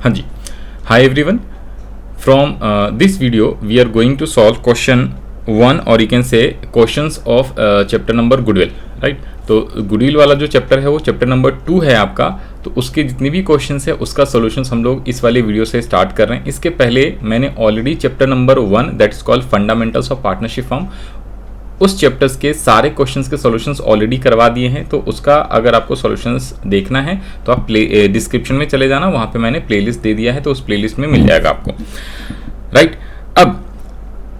हाँ जी, hi everyone, from this video we are going to solve question 1 और you can say questions of chapter number goodwill, right. तो goodwill वाला जो chapter है वो चैप्टर नंबर 2 है आपका। तो उसके जितने भी क्वेश्चंस है उसका सॉल्यूशंस हम लोग इस वाले वीडियो से स्टार्ट कर रहे हैं। इसके पहले मैंने already chapter number 1 that is called fundamentals of partnership firm, उस चैप्टर्स के सारे क्वेश्चंस के सॉल्यूशंस ऑलरेडी करवा दिए हैं। तो उसका अगर आपको सॉल्यूशंस देखना है तो आप डिस्क्रिप्शन में चले जाना, वहाँ पे मैंने प्लेलिस्ट दे दिया है, तो उस प्लेलिस्ट में मिल जाएगा आपको, राइट। अब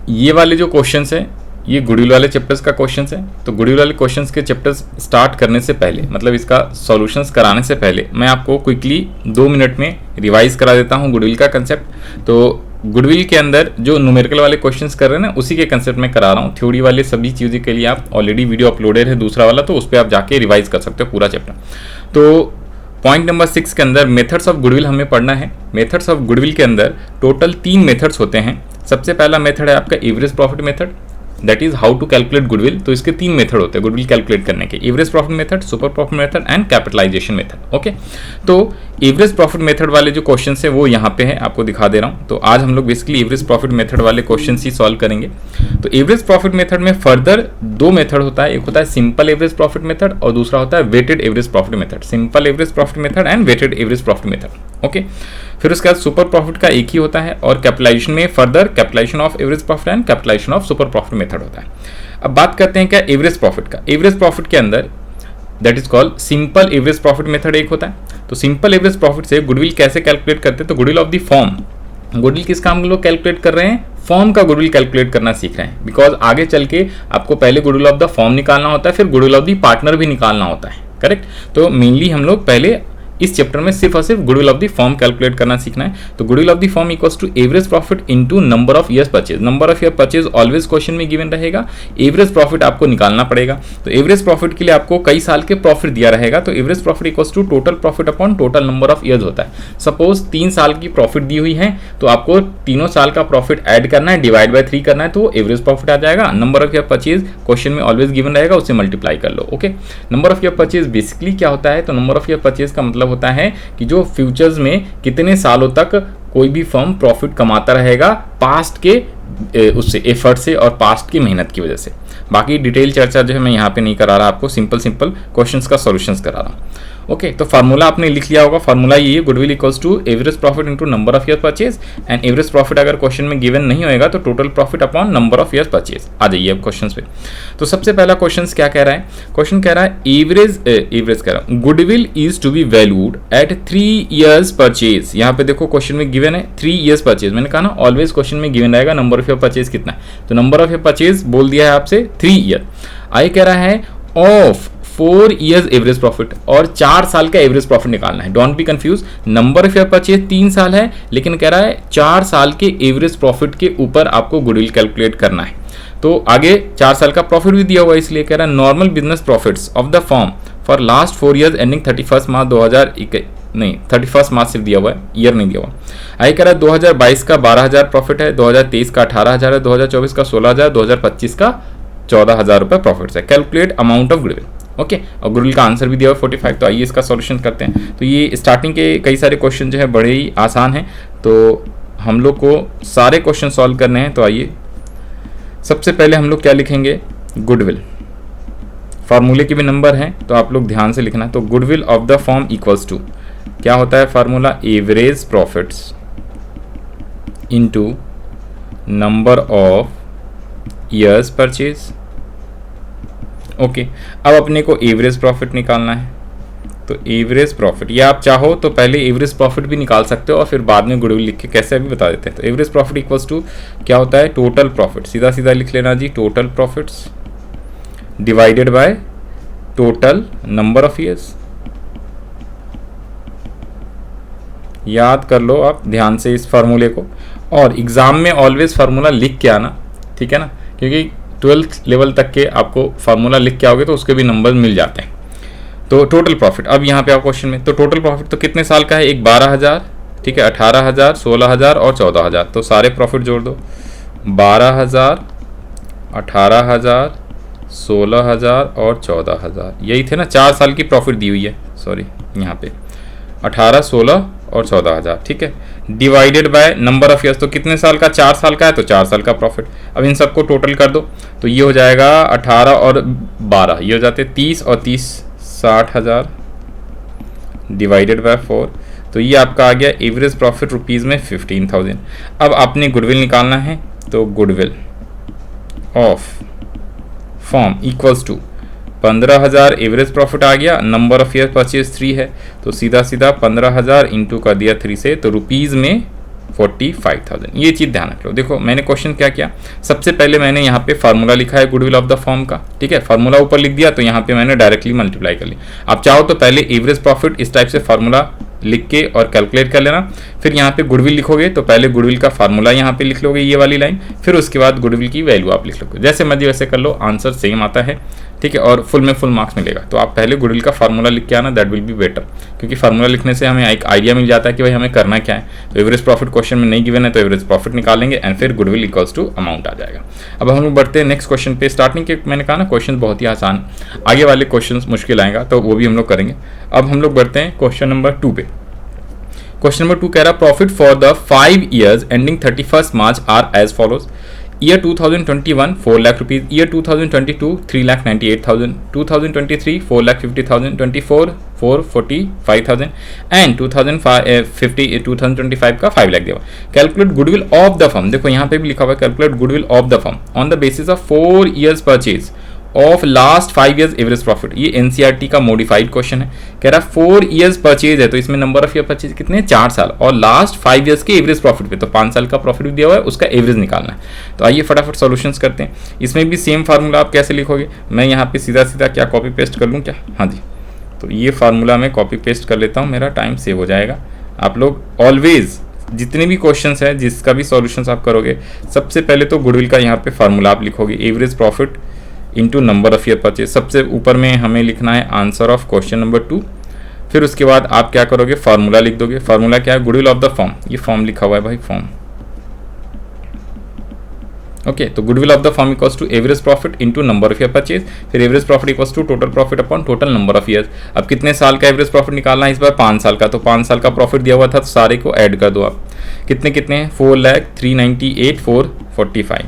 ये वाले जो क्वेश्चंस हैं ये गुडविल वाले चैप्टर्स का क्वेश्चंस है। तो गुडविल वाले क्वेश्चंस के चैप्टर्स स्टार्ट करने से पहले, मतलब इसका सॉल्यूशंस कराने से पहले, मैं आपको क्विकली 2 मिनट में रिवाइज करा देता हूँ गुडविल का कंसेप्ट। तो गुडविल के अंदर जो न्यूमेरिकल वाले क्वेश्चंस कर रहे हैं ना, उसी के कंसेप्ट में करा रहा हूँ। थ्योरी वाले सभी चीज़ों के लिए आप ऑलरेडी वीडियो अपलोडेड है दूसरा वाला, तो उस पर आप जाके रिवाइज कर सकते हो पूरा चैप्टर। तो पॉइंट नंबर 6 के अंदर मेथड्स ऑफ गुडविल हमें पढ़ना है। मेथड्स ऑफ गुडविल के अंदर टोटल 3 मेथड्स होते हैं। सबसे पहला मेथड है आपका average profit method, that is how to calculate goodwill. तो इसके 3 मेथड होते हैं गुडविल कैलकुलेट करने के, average profit method, super profit method and capitalisation method. Okay, तो एवरेज प्रॉफिट मेथड वाले जो क्वेश्चन है वो यहाँ पे है, आपको दिखा दे रहा हूँ। तो आज हम लोग बेसिकली एवरेज प्रॉफिट मेथड वाले क्वेश्चन ही सॉल्व करेंगे। तो एवरेज प्रॉफिट मेथड में फर्दर 2 मेथड होता है, एक होता है सिंपल एवरेज प्रॉफिट मेथड और दूसरा होता है weighted average profit method. Simple average profit method and weighted average profit method. Okay, फिर उसके बाद सुपर प्रॉफिट का एक ही होता है, और कैपिटलाइजेशन में further capitalisation of average profit and capitalisation of super profit method होता है। अब बात करते हैं क्या एवरेज प्रॉफिट का। एवरेज प्रॉफिट के अंदर that is called simple average profit method एक होता है। तो सिंपल एवरेज प्रॉफिट से गुडविल कैसे कैलकुलेट करते हैं, तो goodwill of the form, goodwill किस काम लोग कैलकुलेट कर रहे हैं, फॉर्म का गुडविल कैलकुलेट करना सीख रहे हैं। बिकॉज आगे चल के आपको पहले गुडविल ऑफ द फॉर्म निकालना होता है, फिर गुडविल ऑफ द पार्टनर भी निकालना होता है, करेक्ट। तो मेनली हम लोग पहले इस चैप्टर में सिर्फ और सिर्फ goodwill of the form calculate करना सीखना है। तो goodwill of the form equals to average profit into number of years purchase. Number of year purchase always question में गिवन रहेगा, एवरेज प्रॉफिट आपको निकालना पड़ेगा। तो एवरेज प्रॉफिट के लिए आपको कई साल के प्रॉफिट दिया रहेगा, तो average profit equals to total profit upon total number of years होता है। सपोज 3 साल की प्रॉफिट दी हुई है, तो आपको तीनों साल का प्रॉफिट ऐड करना है, डिवाइड बाय 3 करना है, तो एवरेज प्रॉफिट आ जाएगा। Number of year purchase question में ऑलवेज गिवन रहेगा, उससे मल्टीप्लाई कर लो। Okay, number of year purchase basically क्या होता है, तो नंबर ऑफ ईयर परचेज का मतलब होता है कि जो फ्यूचर्स में कितने सालों तक कोई भी फर्म प्रॉफिट कमाता रहेगा पास्ट के उससे एफर्ट से और पास्ट की मेहनत की वजह से। बाकी डिटेल चर्चा जो है मैं यहाँ पे नहीं करा रहा, आपको सिंपल क्वेश्चंस का सॉल्यूशंस करा रहा हूँ। ओके, तो फार्मूला आपने लिख लिया होगा। फार्मूला ये है, goodwill equals to average profit into number of year purchase, and average profit अगर क्वेश्चन में गिवन नहीं होएगा तो total profit upon number of year purchase. आ जाइए अब क्वेश्चंस पे। तो सबसे पहला क्वेश्चन क्या कह रहा है, क्वेश्चन कह रहा है एवरेज कह रहा है goodwill is to be valued at 3 years purchase. यहाँ पे देखो क्वेश्चन में गिवन है 3 ईयर्स परचेज। मैंने कहा ना ऑलवेज क्वेश्चन में गिवन रहेगा नंबर ऑफ ईयर परचेज कितना है, तो नंबर ऑफ ईयर परचेज बोल दिया है आपसे 3 ईयर। आई कह रहा है ऑफ 4 ईयर्स एवरेज प्रॉफिट, और 4 साल का एवरेज प्रॉफिट निकालना है। Don't be confuse, number of year purchase 3 साल है, लेकिन कह रहा है 4 साल के एवरेज प्रॉफिट के ऊपर आपको गुडविल कैलकुलेट करना है। तो आगे 4 साल का प्रॉफिट भी दिया हुआ है, इसलिए कह रहा है normal business profits of the firm for last 4 years ending 31 मार्च 2021, नहीं 31 मार्च सिर्फ दिया हुआ है, ईयर नहीं दिया हुआ। आई कह रहा है 2022 का 12,000 प्रॉफिट है, 2023 का 18,000 है, 2024 का 16,000, 2025 का 14,000 रुपये प्रॉफिट है। Calculate amount of goodwill. Okay, और गुडविल का आंसर भी दिया हुआ 45। तो आइए इसका सॉल्यूशन करते हैं। तो ये स्टार्टिंग के कई सारे क्वेश्चन जो है बड़े ही आसान हैं, तो हम लोग को सारे क्वेश्चन सॉल्व करने हैं। तो आइए सबसे पहले हम लोग क्या लिखेंगे, गुडविल। फार्मूले के भी नंबर हैं, तो आप लोग ध्यान से लिखना। तो goodwill of the form equals to क्या होता है formula, average profits into number of years purchase. Okay, अब अपने को एवरेज प्रॉफिट निकालना है। तो एवरेज प्रॉफिट, या आप चाहो तो पहले एवरेज प्रॉफिट भी निकाल सकते हो और फिर बाद में गुडविल लिख के कैसे भी बता देते हैं। तो एवरेज प्रॉफिट इक्वल्स टू क्या होता है, टोटल प्रॉफिट, सीधा सीधा लिख लेना जी, total profits divided by total number of years. याद कर लो आप ध्यान से इस फार्मूले को, और एग्जाम में ऑलवेज फार्मूला लिख के आना, ठीक है ना, क्योंकि 12th लेवल तक के आपको फार्मूला लिख के आओगे तो उसके भी नंबर मिल जाते हैं। तो टोटल प्रॉफिट, अब यहाँ पे आप क्वेश्चन में, तो टोटल प्रॉफिट तो कितने साल का है, एक 12,000, ठीक है, 18,000, 16,000 और 14,000। तो सारे प्रॉफिट जोड़ दो, 12,000, 18,000, 16,000 और 14,000, यही थे ना, 4 साल की प्रॉफिट दी हुई है, सॉरी यहाँ पे 18, 16 और 14,000, ठीक है। Divided by number of years, तो कितने साल का, 4 साल का है तो 4 साल का प्रॉफिट। अब इन सबको टोटल कर दो तो ये हो जाएगा 18 और 12, ये हो जाते 30 और 30 60,000 डिवाइडेड बाय 4, तो ये आपका आ गया एवरेज प्रॉफिट रुपीज़ में 15,000। अब आपने गुडविल निकालना है तो goodwill of form equals to 15,000 average profit आ गया, नंबर ऑफ ईयर परचेज 3 है तो सीधा सीधा 15,000 इंटू कर दिया 3 से, तो रुपीज़ में 45,000। ये चीज़ ध्यान रख लो। देखो मैंने क्वेश्चन क्या किया, सबसे पहले मैंने यहाँ पे फार्मूला लिखा है गुडविल ऑफ द फॉर्म का, ठीक है, फार्मूला ऊपर लिख दिया तो यहाँ पे मैंने डायरेक्टली मल्टीप्लाई कर लिया। आप चाहो तो पहले एवरेज प्रॉफिट इस टाइप से फार्मूला लिख के और कैलकुलेट कर लेना, फिर यहाँ पे गुडविल लिखोगे तो पहले गुडविल का फार्मूला यहाँ पे लिख लोगे ये वाली लाइन, फिर उसके बाद गुडविल की वैल्यू आप लिख लोगे। जैसे मर्जी वैसे कर लो, आंसर सेम आता है, ठीक है, और फुल में फुल मार्क्स मिलेगा। तो आप पहले गुडविल का फार्मूला लिख के आना, दैट विल बी बेटर, क्योंकि फार्मूला लिखने से हमें एक आइडिया मिल जाता है कि भाई हमें करना क्या है। तो एवरेज प्रॉफिट क्वेश्चन में नहीं गिवन है तो एवरेज प्रॉफिट निकालेंगे एंड फिर गुडविल इक्वल्स टू अमाउंट आ जाएगा। अब हम लोग बढ़ते हैं नेक्स्ट क्वेश्चन पे। स्टार्टिंग के मैंने कहा ना क्वेश्चन बहुत ही आसान, आगे वाले क्वेश्चन मुश्किल आएगा तो वो भी हम लोग करेंगे। अब हम लोग बढ़ते हैं क्वेश्चन नंबर 2 पे। क्वेश्चन नंबर 2 कह रहा profit for the 5 years ending 31 March are as follows. Year 2021 4 lakh rupees, year 2022 3,98,000, 2023 4,50,000, 24 445,000 and 2025 का 5 लाख दिया। Calculate goodwill of the firm, देखो यहाँ पे भी लिखा हुआ है calculate goodwill of the firm on the basis of 4 years purchase of last 5 years average profit. ये एनसीईआरटी का मॉडिफाइड क्वेश्चन है, कह रहा 4 years परचेज है तो इसमें नंबर ऑफ ईयर परचेज कितने, 4 साल, और लास्ट 5 years के एवरेज प्रॉफिट पे तो 5 साल का प्रॉफिट भी दिया हुआ है, उसका एवरेज निकालना है। तो आइए फटाफट सॉल्यूशंस करते हैं। इसमें भी सेम फार्मूला आप कैसे लिखोगे, मैं यहाँ पे सीधा सीधा क्या कॉपी पेस्ट कर लूँ क्या, हाँ जी, तो ये फार्मूला मैं कॉपी पेस्ट कर लेता हूँ, मेरा टाइम सेव हो जाएगा। आप लोग ऑलवेज जितने भी क्वेश्चंस है जिसका भी सॉल्यूशंस आप करोगे, सबसे पहले तो गुडविल का यहाँ पे फार्मूला आप लिखोगे, average profit into number of year purchase. सबसे ऊपर में हमें लिखना है आंसर ऑफ क्वेश्चन नंबर 2, फिर उसके बाद आप क्या करोगे, फार्मूला लिख दोगे। फार्मूला क्या है, गुडविल ऑफ द फर्म, ये फॉर्म लिखा हुआ है भाई, फॉर्म, ओके। तो goodwill of the firm equals to average profit into number of year purchase, फिर average profit equals to total profit upon total number of years. अब कितने साल का एवरेज प्रॉफिट निकालना है इस बार, 5 साल का, तो 5 साल का प्रॉफिट दिया हुआ था तो सारे को ऐड कर दो आप। कितने कितने हैं, 4,398,445,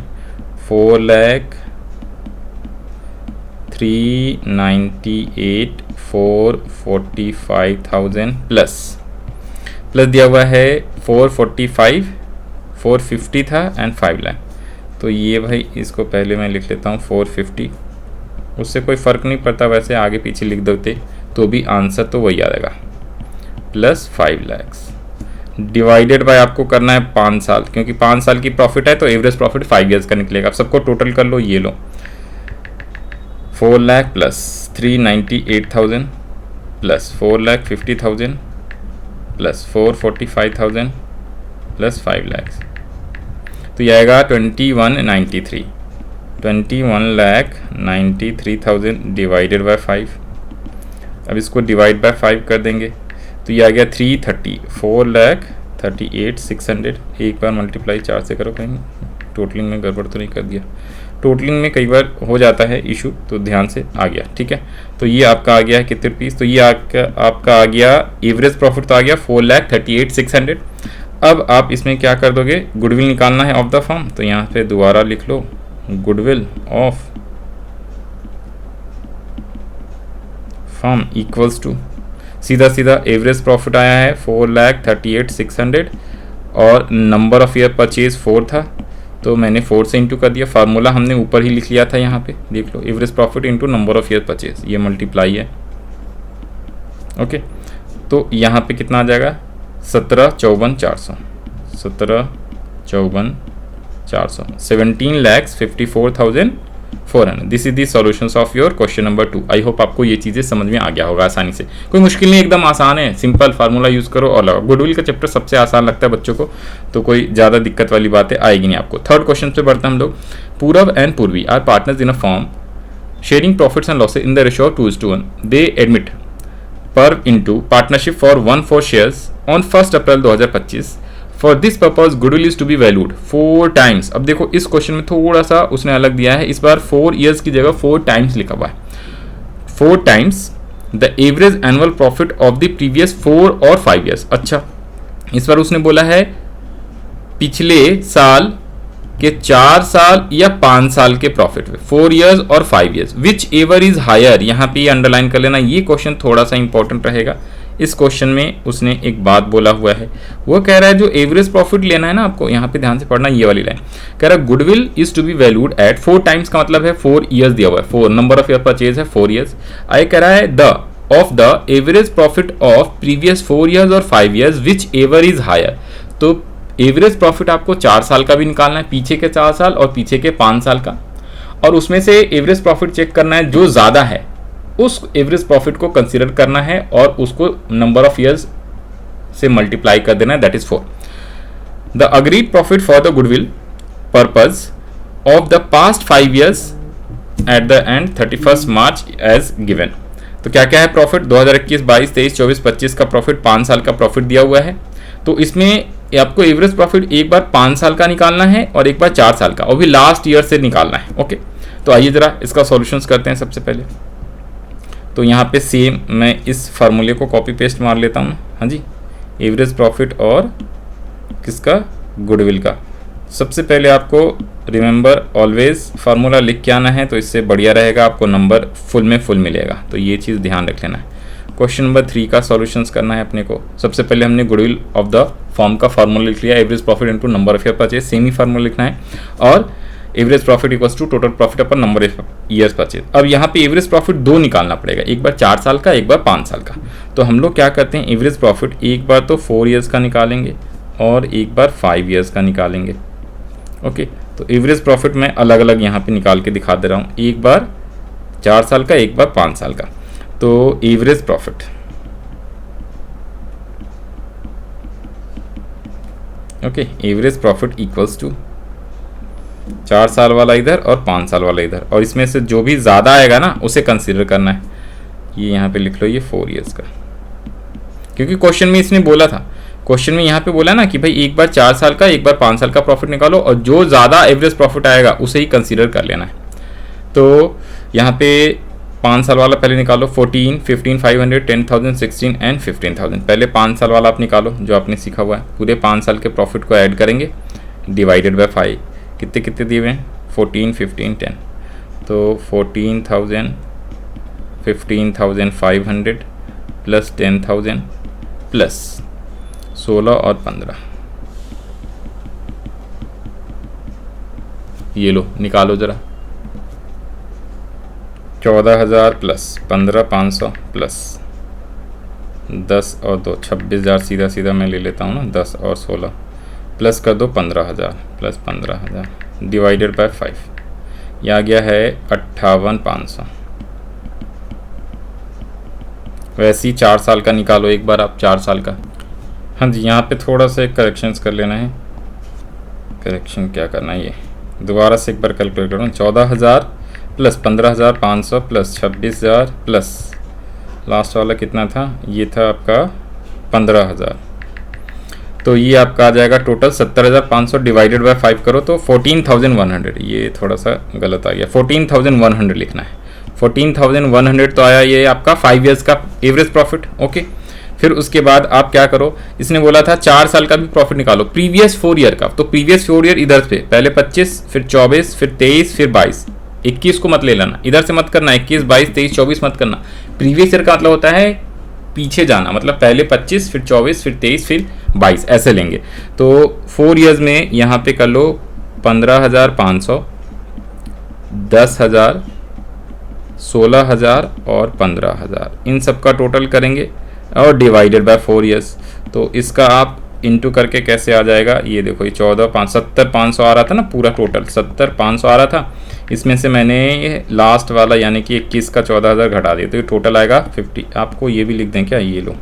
4,398,445,000 प्लस दिया हुआ है 445, 450 था एंड 5 लाख। तो ये भाई इसको पहले मैं लिख लेता हूँ 450, उससे कोई फ़र्क नहीं पड़ता वैसे, आगे पीछे लिख देते तो भी आंसर तो वही आ जाएगा, प्लस 5 लाख डिवाइडेड बाय आपको करना है 5 साल, क्योंकि 5 साल की प्रॉफिट है तो एवरेज प्रॉफिट 5 years का निकलेगा। अब सबको टोटल कर लो, ये लो 4 lakh plus 398,000 plus 4,50,000 plus 445,000 plus 5 lakh, तो ये आएगा 21,93,000 डिवाइडेड बाय 5। अब इसको डिवाइड बाय 5 कर देंगे तो ये आ गया 330, 4,38,600। एक बार मल्टीप्लाई 4 से करो, कहीं टोटलिंग में गड़बड़ तो नहीं कर दिया, टोटलिंग में कई बार हो जाता है इशू, तो ध्यान से आ गया, ठीक है। तो ये आपका आ गया है कितने रुपीज़, तो ये आपका आ गया एवरेज प्रॉफिट तो आ गया 4,38,600। अब आप इसमें क्या कर दोगे, गुडविल निकालना है ऑफ द फर्म, तो यहाँ पे दोबारा लिख लो goodwill of firm equals to, सीधा सीधा एवरेज प्रॉफिट आया है 4,38,600 और नंबर ऑफ ईयर परचेज 4 था तो मैंने 4 से इंटू कर दिया। फार्मूला हमने ऊपर ही लिख लिया था, यहाँ पे देख लो, average profit into number of year purchase, ये मल्टीप्लाई है, ओके। तो यहाँ पे कितना आ जाएगा, 17,54,400, 17,54,400, 17,54,400। This is the solutions of your question number 2। I hope आपको ये चीज़ें समझ में आ गया होगा आसानी से, कोई मुश्किल नहीं, एकदम आसान है, सिंपल फार्मूला यूज़ करो और लगाओ। गुडविल का चैप्टर सबसे आसान लगता है बच्चों को, तो कोई ज़्यादा दिक्कत वाली बातें आएगी नहीं आपको। थर्ड क्वेश्चन पे बढ़ते हैं हम लोग। Purav and Purvi are partners in a form sharing profits and losses in the ratio of 2:1। They admit पर into partnership for 1/4 shares on 1 April 2025। For this purpose goodwill is to be valued 4 times। अब देखो इस question में थोड़ा सा उसने अलग दिया है, इस बार 4 years की जगह 4 times लिखा हुआ है। 4 times the average annual profit of the previous 4 और 5 years। अच्छा, इस बार उसने बोला है पिछले साल के 4 साल या 5 साल के प्रॉफिट में, 4 ईयर्स और 5 years, whichever is higher. यहाँ पे ये अंडरलाइन कर लेना, ये क्वेश्चन थोड़ा सा इंपॉर्टेंट रहेगा। इस क्वेश्चन में उसने एक बात बोला हुआ है, वो कह रहा है जो एवरेज प्रॉफिट लेना है ना आपको, यहाँ पे ध्यान से पढ़ना ये वाली लाइन, कह रहा है goodwill is to be valued at 4 times, का मतलब है 4 ईयर्स दिया हुआ है, 4 नंबर ऑफ ईयर परचेज है 4 ईयर्स। आई कह रहा है the of the average profit of previous 4 years और 5 years whichever is higher. तो एवरेज प्रॉफिट आपको 4 साल का भी निकालना है, पीछे के 4 साल और पीछे के 5 साल का, और उसमें से एवरेज प्रॉफिट चेक करना है, जो ज़्यादा है उस एवरेज प्रॉफिट को कंसीडर करना है और उसको नंबर ऑफ ईयर्स से मल्टीप्लाई कर देना है, that is 4। The agreed profit for the goodwill purpose of the past 5 years at the end 31 March as given. तो क्या क्या है प्रॉफिट, 2021, 22, 23, 24, 25 का प्रॉफिट, 5 साल का प्रॉफिट दिया हुआ है। तो इसमें आपको एवरेज प्रॉफिट एक बार 5 साल का निकालना है और एक बार 4 साल का, और भी लास्ट ईयर से निकालना है। ओके, तो आइए जरा इसका सॉल्यूशंस करते हैं। सबसे पहले तो यहाँ पे सेम मैं इस फार्मूले को कॉपी पेस्ट मार लेता हूँ। हाँ जी, एवरेज प्रॉफिट और किसका, गुडविल का। सबसे पहले आपको रिमेंबर ऑलवेज फार्मूला लिख के आना है, तो इससे बढ़िया रहेगा, आपको नंबर फुल में फुल मिलेगा, तो ये चीज़ ध्यान रख लेना है। क्वेश्चन नंबर 3 का सॉल्यूशंस करना है अपने को। सबसे पहले हमने गुडविल ऑफ द फॉर्म का फार्मूला लिख लिया, average profit into number of year purchase, same ही फार्मूला लिखना है, और average profit equals to total profit upon number of years purchase. अब यहाँ पे एवरेज प्रॉफिट 2 निकालना पड़ेगा, एक बार 4 साल का, एक बार 5 साल का। तो हम लोग क्या करते हैं, एवरेज प्रॉफिट एक बार तो 4 ईयर्स का निकालेंगे और एक बार 5 ईयर्स का निकालेंगे। ओके, तो एवरेज प्रॉफिट मैं अलग अलग यहाँ पे निकाल के दिखा दे रहा हूँ, एक बार 4 साल का, एक बार 5 साल का। तो average profit, okay, average profit equals to 4 साल वाला इधर और 5 साल वाला इधर, और इसमें से जो भी ज़्यादा आएगा ना उसे कंसीडर करना है। ये यहाँ पे लिख लो, ये 4 ईयर्स का, क्योंकि क्वेश्चन में इसने बोला था, क्वेश्चन में यहाँ पे बोला ना कि भाई एक बार 4 साल का, एक बार 5 साल का प्रॉफिट निकालो, और जो ज़्यादा एवरेज प्रॉफिट आएगा उसे ही कंसीडर कर लेना है। तो यहाँ पे 5 साल वाला पहले निकालो, 14, 15, 500, 10,000, 16 एंड 15,000। पहले 5 साल वाला आप निकालो जो आपने सीखा हुआ है, पूरे 5 साल के प्रॉफिट को ऐड करेंगे, डिवाइडेड बाय 5, कितने कितने दिए हुए हैं, 14, 15, 10, तो 14,000, 15,500 प्लस 10,000 प्लस 16 और 15, ये लो निकालो ज़रा, 14,000 प्लस 15,500 प्लस 10 और 2, 26,000 सीधा सीधा मैं ले लेता हूँ ना, 10 और 16 प्लस कर दो 15,000 प्लस 15,000 डिवाइडेड बाय 5, ये आ गया है 58,500। वैसे ही 4 साल का निकालो एक बार आप, 4 साल का। हाँ जी, यहाँ पे थोड़ा सा करेक्शंस कर लेना है। करेक्शन क्या करना है, ये दोबारा से एक बार कैलकुलेट करूँ, 14,000 प्लस 15,500 प्लस 26,000 प्लस लास्ट वाला कितना था, ये था आपका 15,000, तो ये आपका आ जाएगा टोटल 70,500 डिवाइडेड बाय 5 करो तो 14,100। ये थोड़ा सा गलत आ गया, 14,100 लिखना है। 14,100 तो आया ये आपका 5 ईयर्स का एवरेज प्रॉफिट। ओके, फिर उसके बाद आप क्या करो, इसने बोला था 4 साल का भी प्रॉफिट निकालो, प्रीवियस 4 ईयर का। तो प्रीवियस 4 ईयर इधर से पहले 25, फिर 24, फिर 23, फिर 22, 21 को मत ले लेना, इधर से मत करना, 21, 22, 23, 24 मत करना। प्रीवियस ईयर का मतलब होता है पीछे जाना, मतलब पहले 25, फिर 24, फिर 23, फिर 22 ऐसे लेंगे। तो 4 ईयर्स में यहाँ पे कर लो 15,500, 10,000, 16,000 और 15,000, इन सब का टोटल करेंगे और डिवाइडेड बाय 4 ईयर्स। तो इसका आप इंटू करके कैसे आ जाएगा, ये देखो, ये 70,500 आ रहा था ना, पूरा टोटल 70,500 आ रहा था, इसमें से मैंने लास्ट वाला यानी कि 21 का 14,000 घटा दिया, तो ये टोटल आएगा 50। आपको ये भी लिख दें क्या, ये लो,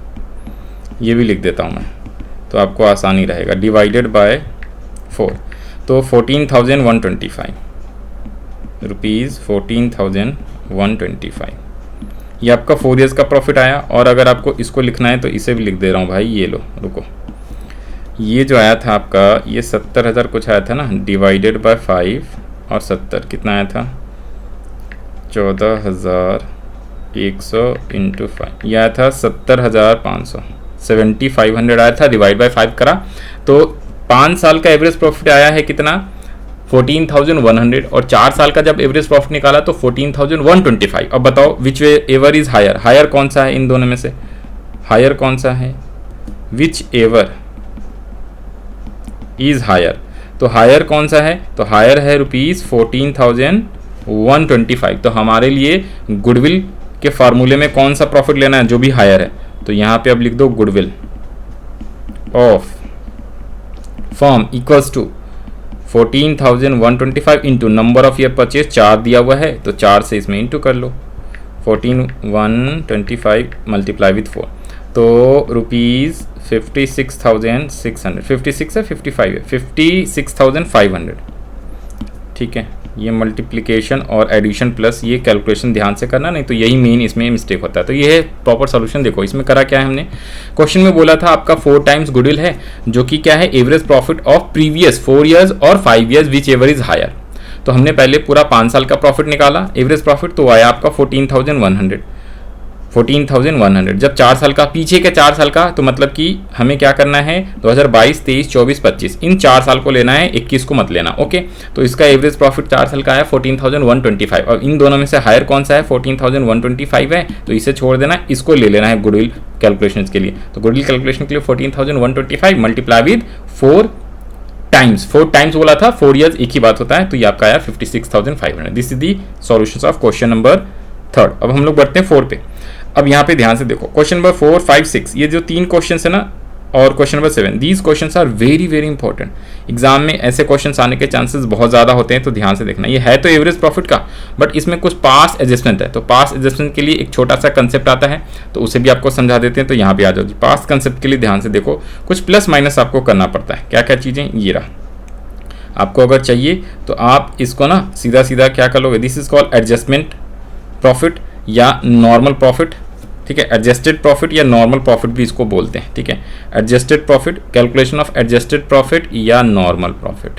ये भी लिख देता हूँ मैं, तो आपको आसानी रहेगा, डिवाइडेड बाय 4, तो 14,125 रुपीज़, 14,125 ये आपका 4 ईयर्स का प्रॉफिट आया। और अगर आपको इसको लिखना है तो इसे भी लिख दे रहा हूँ भाई, ये लो, रुको, ये जो आया था आपका, ये 70,000 कुछ आया था ना, डिवाइडेड बाय 5 और 70 कितना आया था, 14,100 इंटू 5, यह आया था 70,500, 7500 आया था, डिवाइड बाय 5 करा तो 5 साल का एवरेज प्रॉफिट आया है कितना 14,100 और 4 साल का जब एवरेज प्रॉफिट निकाला तो 14,125। अब बताओ whichever is higher, higher कौन सा है इन दोनों में से, हायर कौन सा है, विच एवर इज हायर, तो हायर कौन सा है, तो हायर है ₹14,125। तो हमारे लिए गुडविल के फार्मूले में कौन सा प्रॉफिट लेना है, जो भी हायर है, तो यहाँ पे अब लिख दो goodwill of firm equals to 14,125 into number of year purchase, 4 दिया हुआ है तो 4 से इसमें इंटू कर लो, 14,125 मल्टीप्लाई विथ 4 तो ₹56,600, 56 है 55 है, 56,500। ठीक है, ये मल्टीप्लिकेशन और एडिशन प्लस ये कैलकुलेशन ध्यान से करना, नहीं तो यही मेन इसमें मिस्टेक होता है। तो ये है प्रॉपर सॉल्यूशन। देखो इसमें करा क्या है हमने, क्वेश्चन में बोला था आपका 4 टाइम्स गुडविल है, जो कि क्या है average profit of previous 4 years और 5 years whichever is higher. तो हमने पहले पूरा 5 साल का प्रॉफिट निकाला एवरेज प्रॉफिट, तो आया आपका 14,100। जब 4 साल का पीछे के 4 साल का, तो मतलब कि हमें क्या करना है 2022, 23, 24, 25 इन 4 साल को लेना है, 21 को मत लेना। ओके, तो इसका एवरेज प्रॉफिट 4 साल का आया 14,125 और इन दोनों में से हायर कौन सा है 14,125 है, तो इसे छोड़ देना, इसको ले लेना है गुडविल कैलकुलेशन के लिए। तो गुडविल कैलकुलेशन के लिए 14,125 मल्टीप्लाई विद 4 टाइम्स, 4 टाइम्स बोला था, 4 ईयर्स एक ही बात होता है, तो ये आपका आया 56,500। This is the solutions of question number 3। अब हम लोग बढ़ते हैं 4 पे। अब यहाँ पे ध्यान से देखो क्वेश्चन नंबर 4, 5, 6 ये जो 3 क्वेश्चन है ना, और question number 7, these questions are very very important. Exam में ऐसे क्वेश्चंस आने के चांसेस बहुत ज़्यादा होते हैं, तो ध्यान से देखना। ये है तो एवरेज प्रॉफिट का, बट इसमें कुछ पास एडजस्टमेंट है, तो पास एडजस्टमेंट के लिए एक छोटा सा कंसेप्ट आता है, तो उसे भी आपको समझा देते हैं। तो यहाँ पे आ जाओ, पास कंसेप्ट के लिए ध्यान से देखो, कुछ प्लस माइनस आपको करना पड़ता है। क्या क्या चीज़ें, ये रहा, आपको अगर चाहिए तो आप इसको ना सीधा सीधा क्या कर लोगे, this is called adjustment profit या नॉर्मल प्रॉफिट। ठीक है, एडजस्टेड प्रॉफिट या नॉर्मल प्रॉफिट भी इसको बोलते हैं। ठीक है, adjusted profit, calculation of adjusted profit या नॉर्मल प्रॉफिट।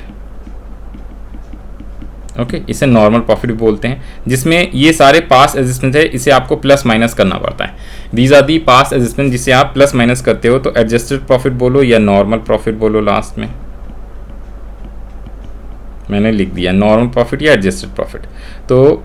ओके, इसे नॉर्मल प्रॉफिट भी बोलते हैं, जिसमें ये सारे पास एडजस्टमेंट है, इसे आपको प्लस माइनस करना पड़ता है। These are the pass adjustment जिसे आप प्लस माइनस करते हो, तो एडजस्टेड प्रॉफिट बोलो या नॉर्मल प्रॉफिट बोलो। लास्ट में मैंने लिख दिया नॉर्मल प्रॉफिट या एडजस्टेड प्रॉफिट। तो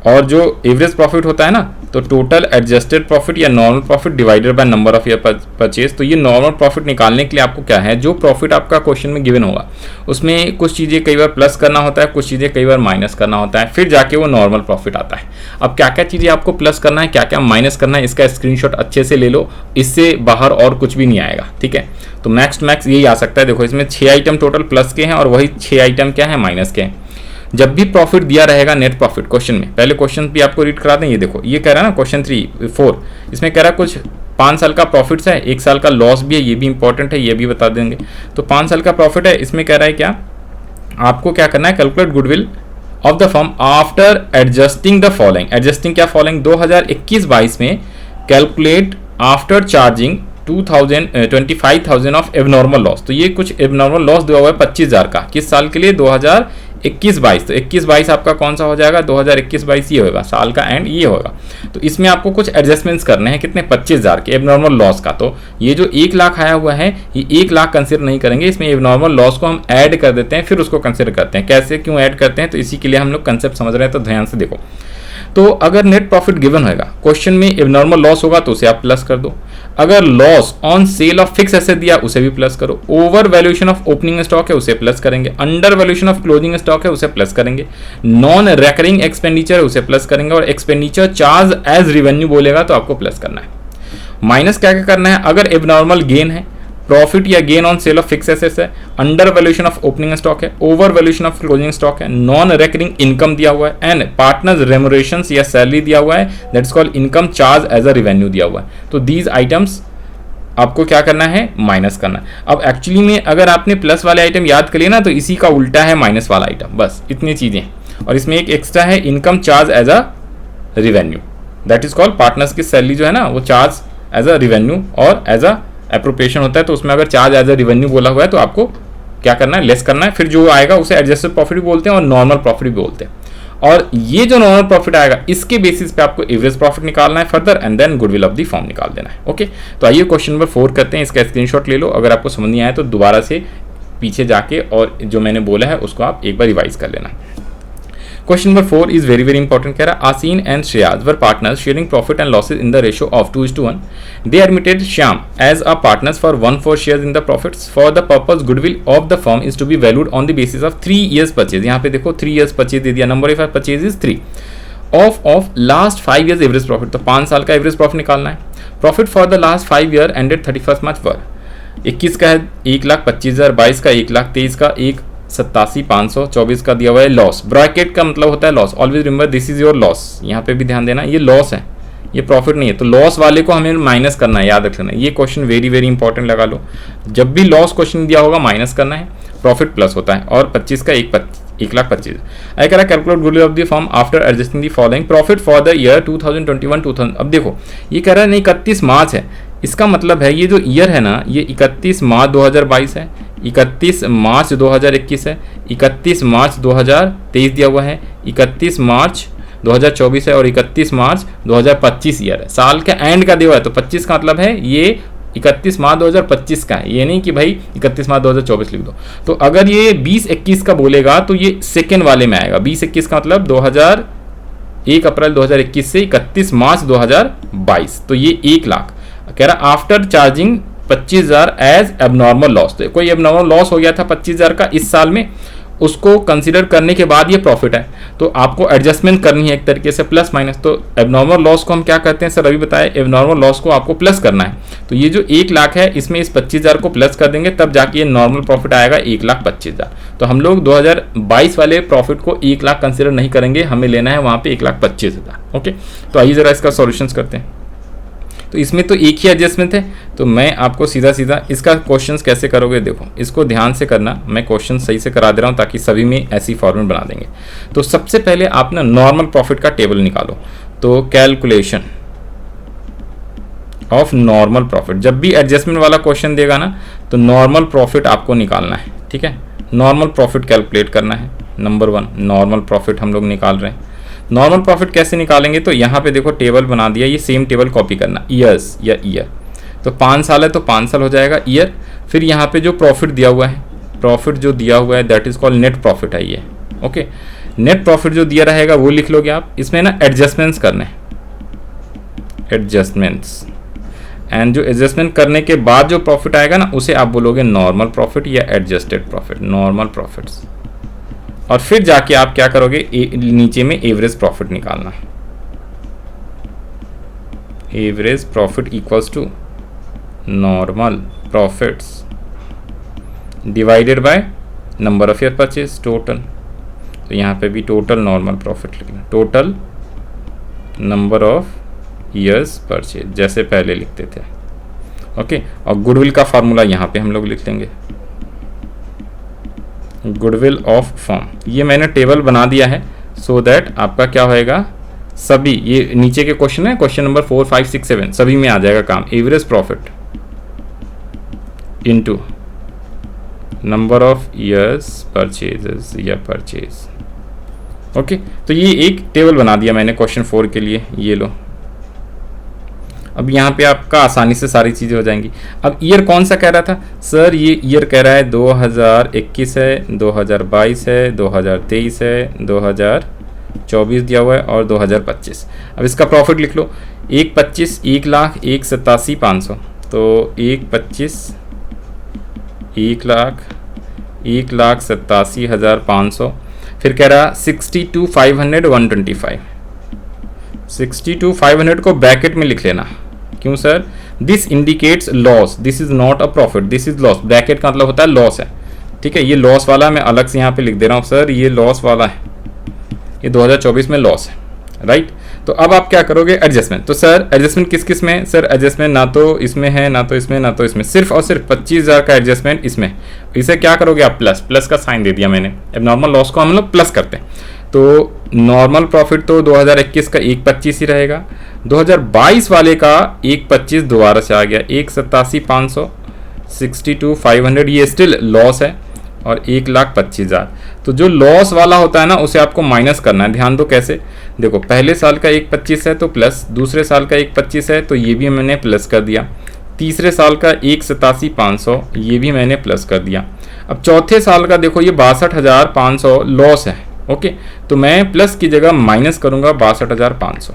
और जो एवरेज प्रॉफिट होता है ना, तो टोटल एडजस्टेड प्रॉफिट या normal profit divided by number of year purchase. तो ये नॉर्मल प्रॉफिट निकालने के लिए आपको क्या है, जो प्रॉफिट आपका क्वेश्चन में गिवन होगा उसमें कुछ चीज़ें कई बार प्लस करना होता है, कुछ चीज़ें कई बार माइनस करना होता है, फिर जाके वो नॉर्मल प्रॉफिट आता है। अब क्या क्या चीज़ें आपको प्लस करना है, क्या क्या माइनस करना है, इसका स्क्रीनशॉट अच्छे से ले लो, इससे बाहर और कुछ भी नहीं आएगा। ठीक है, तो मैक्स मैक्स यही आ सकता है। देखो इसमें 6 आइटम टोटल प्लस के हैं और वही 6 आइटम क्या है, माइनस के हैं। जब भी प्रॉफिट दिया रहेगा नेट प्रॉफिट क्वेश्चन में, पहले क्वेश्चन भी आपको रीड करा दें। ये देखो, ये कह रहा है ना क्वेश्चन 3, 4, इसमें कह रहा है कुछ 5 साल का प्रॉफिट्स है, 1 साल का लॉस भी है, ये भी इंपॉर्टेंट है, ये भी बता देंगे। तो 5 साल का प्रॉफिट है, इसमें कह रहा है क्या, आपको क्या करना है, calculate goodwill of the firm after adjusting the following. Adjusting क्या, फॉलोइंग 2021-22 में calculate after charging 25,000 of abnormal loss. तो ये कुछ एबनॉर्मल लॉस दिया हुआ है 25,000 का, किस साल के लिए, 2021-22। तो 21-22 आपका कौन सा हो जाएगा, 2021-22 ये होगा, साल का एंड ये होगा। तो इसमें आपको कुछ एडजस्टमेंट्स करने हैं, कितने, 25,000 के एबनॉर्मल लॉस का। तो ये जो 1 लाख आया हुआ है, ये 1 लाख कंसिडर नहीं करेंगे, इसमें एबनॉर्मल लॉस को हम ऐड कर देते हैं, फिर उसको कंसिडर करते हैं। कैसे, क्यों ऐड करते हैं, तो इसी के लिए हम लोग कंसेप्ट समझ रहे हैं, तो ध्यान से देखो। तो अगर नेट प्रॉफिट गिवन होगा, क्वेश्चन में एबनॉर्मल लॉस होगा तो उसे आप प्लस कर दो। अगर loss on sale of fix asset दिया उसे भी प्लस करो। Over valuation of opening stock है उसे प्लस करेंगे। Under valuation of closing stock है उसे प्लस करेंगे। नॉन रेकरिंग एक्सपेंडिचर है उसे प्लस करेंगे, और एक्सपेंडिचर चार्ज एज रिवेन्यू बोलेगा तो आपको प्लस करना है। माइनस क्या क्या करना है, अगर एबनॉर्मल गेन है, प्रॉफिट या gain on sale of fix assets है, under valuation of opening stock है, over valuation of closing stock है, नॉन रेकरिंग इनकम दिया हुआ है, एंड पार्टनर्स रेमुनरेशंस या सैलरी दिया हुआ है, that's called income charge as a revenue दिया हुआ है। तो दीज आइटम्स आपको क्या करना है, माइनस करना है। अब एक्चुअली में अगर आपने प्लस वाले आइटम याद कर लिए ना, तो इसी का उल्टा है माइनस वाला आइटम, बस इतनी चीजें। और इसमें एक एक्स्ट्रा है, income charge as a revenue, that is called partners की सैलरी जो है ना, वो चार्ज एज अ रिवेन्यू और एज अ एप्रोप्रिएशन होता है। तो उसमें अगर चार्ज एज अ रिवेन्यू बोला हुआ है तो आपको क्या करना है, लेस करना है, फिर जो आएगा उसे एडजस्टेड प्रॉफिट भी बोलते हैं और नॉर्मल प्रॉफिट भी बोलते हैं। और ये जो नॉर्मल प्रॉफिट आएगा इसके बेसिस पे आपको एवरेज प्रॉफिट निकालना है further, and then goodwill of the firm निकाल देना है। ओके, तो आइए क्वेश्चन नंबर 4 करते हैं। इसका स्क्रीनशॉट ले लो, अगर आपको समझ नहीं आया तो दोबारा से पीछे जाके और जो मैंने बोला है उसको आप एक बार रिवाइज कर लेना। Question number 4 is very important. कह रहा Asin and Shreyas were partners sharing profit and losses in the ratio of 2:1. They admitted Shyam as a partners for 1/4 shares in the profits. For the purpose, goodwill of the firm is to be valued on the basis of 3 years purchase. यहाँ पे देखो 3 years purchase दे दिया, number of purchase is 3 of last 5 years average profit. तो 5 साल का average profit निकालना है। Profit for the last 5 year ended 31 मार्च पर 21 का है 1,25,000, 22 का 1,23,000 का 1,87,500, 24 का दिया हुआ है लॉस। ब्रैकेट का मतलब होता है loss. Always remember this is your loss, यहाँ पे भी ध्यान देना, ये लॉस है, ये प्रॉफिट नहीं है। तो लॉस वाले को हमें माइनस करना है, याद रख लेना। ये क्वेश्चन वेरी इंपॉर्टेंट लगा लो। जब भी लॉस क्वेश्चन दिया होगा माइनस करना है, प्रॉफिट प्लस होता है। और 25 का 1,25,000। आई कह रहा calculate goodwill of the firm after adjusting the following profit for the year 2021-2000। अब देखो ये कह रहा है नहीं 31 मार्च है, इसका मतलब है ये जो ईयर है ना ये 31 मार्च 2022 है, 31 मार्च 2021 है, 31 मार्च 2023 दिया हुआ है, 31 मार्च 2024 है और 31 मार्च 2025 ईयर है। साल के एंड का दिया हुआ है तो 25 का मतलब है ये 31 मार्च 2025 का है, ये नहीं कि भाई 31 मार्च 2024 लिख दो। तो अगर ये 2021 का बोलेगा तो ये सेकेंड वाले में आएगा। 2021 का मतलब 1 अप्रैल 2021 से 31 मार्च 2022, तो ये 1 लाख। कह रहा after charging 25,000 as abnormal loss. तो कोई एबनॉर्मल लॉस हो गया था 25,000 का इस साल में, उसको कंसीडर करने के बाद ये प्रॉफिट है, तो आपको एडजस्टमेंट करनी है एक तरीके से प्लस माइनस। तो एबनॉर्मल लॉस को हम क्या करते हैं सर अभी बताए, एबनॉर्मल लॉस को आपको प्लस करना है। तो ये जो 1 लाख है इसमें इस 25,000 को प्लस कर देंगे तब जाके ये नॉर्मल प्रॉफिट आएगा 1,25,000। तो हम लोग 2022 वाले प्रॉफिट को 1 लाख कंसिडर नहीं करेंगे, हमें लेना है वहाँ पे 1,25,000। ओके, तो आइए जरा इसका सॉल्यूशंस करते हैं। तो इसमें तो एक ही एडजस्टमेंट है, तो मैं आपको सीधा इसका क्वेश्चंस कैसे करोगे देखो, इसको ध्यान से करना। मैं क्वेश्चन सही से करा दे रहा हूँ ताकि सभी में ऐसी फॉर्मेट बना देंगे। तो सबसे पहले आप ना नॉर्मल प्रॉफिट का टेबल निकालो। तो कैलकुलेशन ऑफ नॉर्मल प्रॉफिट, जब भी एडजस्टमेंट वाला क्वेश्चन देगा ना तो नॉर्मल प्रॉफिट आपको निकालना है। ठीक है, नॉर्मल प्रॉफिट कैलकुलेट करना है। नंबर 1 नॉर्मल प्रॉफिट हम लोग निकाल रहे हैं। नॉर्मल प्रॉफिट कैसे निकालेंगे, तो यहाँ पे देखो टेबल बना दिया, ये सेम टेबल कॉपी करना, ईयर्स या ईयर। तो 5 साल है तो 5 साल हो जाएगा ईयर। फिर यहाँ पे जो प्रॉफिट दिया हुआ है, प्रॉफिट जो दिया हुआ है that is called net profit है ये। ओके, नेट प्रॉफिट जो दिया रहेगा वो लिख लोगे आप। इसमें ना एडजस्टमेंट्स करने, एडजस्टमेंट्स, एंड जो एडजस्टमेंट करने के बाद जो प्रॉफिट आएगा ना उसे आप बोलोगे नॉर्मल प्रॉफिट या एडजस्टेड प्रॉफिट, नॉर्मल प्रॉफिट्स। और फिर जाके आप क्या करोगे, नीचे में एवरेज प्रॉफिट निकालना। Average profit equals to normal profits divided by number of year purchase total. तो यहाँ पे भी टोटल नॉर्मल प्रॉफिट लिखना, total number of years purchase जैसे पहले लिखते थे। ओके, और गुडविल का फॉर्मूला यहाँ पे हम लोग लिख लेंगे, गुडविल ऑफ फर्म। ये मैंने टेबल बना दिया है सो दैट आपका क्या होएगा, सभी ये नीचे के क्वेश्चन है, क्वेश्चन नंबर 4, 5, 6, 7 सभी में आ जाएगा काम। Average profit into number of years purchases या परचेज। ओके, तो ये एक टेबल बना दिया मैंने क्वेश्चन 4 के लिए, ये लो। अब यहाँ पे आपका आसानी से सारी चीज़ें हो जाएंगी। अब ईयर कौन सा कह रहा था सर, ये ईयर कह रहा है 2021 है, 2022 है, 2023 है, 2024 दिया हुआ है और 2025। अब इसका प्रॉफिट लिख लो, 1,25, 1 लाख, 1,87,500। तो 1,25, 1 लाख, 1,87,500। फिर कह रहा 62,500, 125। 62,500 को ब्रैकेट में लिख लेना। क्यों sir, this indicates loss, this is not a profit, this is loss. Bracket का मतलब होता है लॉस है। ठीक है, ये लॉस वाला मैं अलग से यहाँ पे लिख दे रहा हूँ सर, ये लॉस वाला है, ये 2024 में लॉस है, राइट। तो अब आप क्या करोगे, एडजस्टमेंट। तो सर एडजस्टमेंट किस किस में, सर एडजस्टमेंट ना तो इसमें है, ना तो इसमें, ना तो इसमें, सिर्फ और सिर्फ 25,000 का एडजस्टमेंट इसमें। इसे क्या करोगे आप, प्लस का साइन दे दिया मैंने। अब नॉर्मल लॉस को हम लोग प्लस करते हैं। तो नॉर्मल प्रॉफिट तो 2021 का 1,25 ही रहेगा, 2022 वाले का 1,25 दोबारा से आ गया, 1,87,500, 62,500 ये स्टिल लॉस है। और 1,25,000। तो जो लॉस वाला होता है ना उसे आपको माइनस करना है। ध्यान दो कैसे, देखो पहले साल का 1,25 है तो प्लस, दूसरे साल का 1,25 है तो ये भी मैंने प्लस कर दिया, तीसरे साल का 1,87,500 ये भी मैंने प्लस कर दिया। अब चौथे साल का देखो ये 62,500 लॉस है। ओके, तो मैं प्लस की जगह माइनस करूंगा 62,500,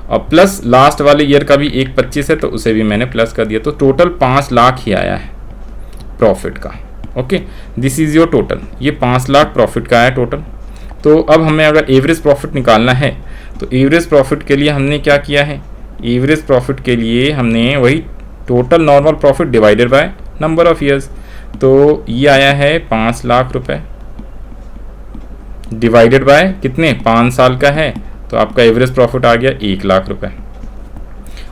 और प्लस लास्ट वाले ईयर का भी 1,25 है तो उसे भी मैंने प्लस कर दिया। तो टोटल 5 लाख ही आया है प्रॉफिट का। Okay, this is your total, ये 5 लाख प्रॉफिट का आया टोटल। तो अब हमें अगर एवरेज प्रॉफिट निकालना है तो एवरेज प्रॉफिट के लिए हमने क्या किया है, एवरेज प्रॉफिट के लिए हमने वही total normal profit divided by number of years. तो ये आया है 5 लाख रुपए डिवाइडेड बाय कितने, 5 साल का है तो आपका एवरेज प्रॉफिट आ गया 1 लाख रुपए।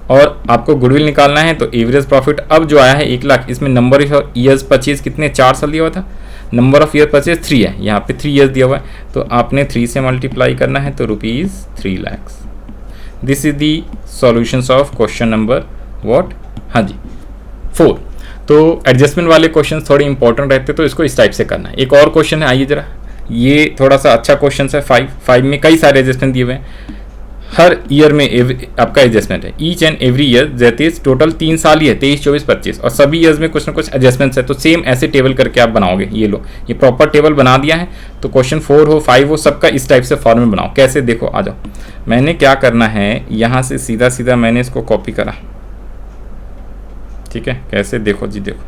और आपको गुडविल निकालना है तो एवरेज प्रॉफिट अब जो आया है 1 लाख, इसमें नंबर ऑफ ईयर्स परचेज कितने, 4 साल दिया हुआ था, नंबर ऑफ ईयर परचेज 3 है, यहाँ पे 3 ईयर्स दिया हुआ है तो आपने 3 से मल्टीप्लाई करना है तो ₹3 lakh. This is the solutions of question number what, हाँ जी 4। तो एडजस्टमेंट वाले क्वेश्चन थोड़े इंपॉर्टेंट रहते तो इसको इस टाइप से करना है। एक और क्वेश्चन है, आइए जरा, ये थोड़ा सा अच्छा क्वेश्चन है। 5 में कई सारे एडजस्टमेंट दिए हुए हैं, हर ईयर में आपका एडजस्टमेंट है, each and every year, that is total 3 साल ही है, 23, 24, 25, और सभी ईयर्स में कुछ ना कुछ एडजस्टमेंट्स है। तो सेम ऐसे टेबल करके आप बनाओगे, ये लो ये प्रॉपर टेबल बना दिया है। तो क्वेश्चन 4 हो 5 हो सबका इस टाइप से फॉर्म में बनाओ। कैसे, देखो आ जाओ, मैंने क्या करना है, यहाँ से सीधा सीधा मैंने इसको कॉपी करा, ठीक है। कैसे, देखो जी देखो,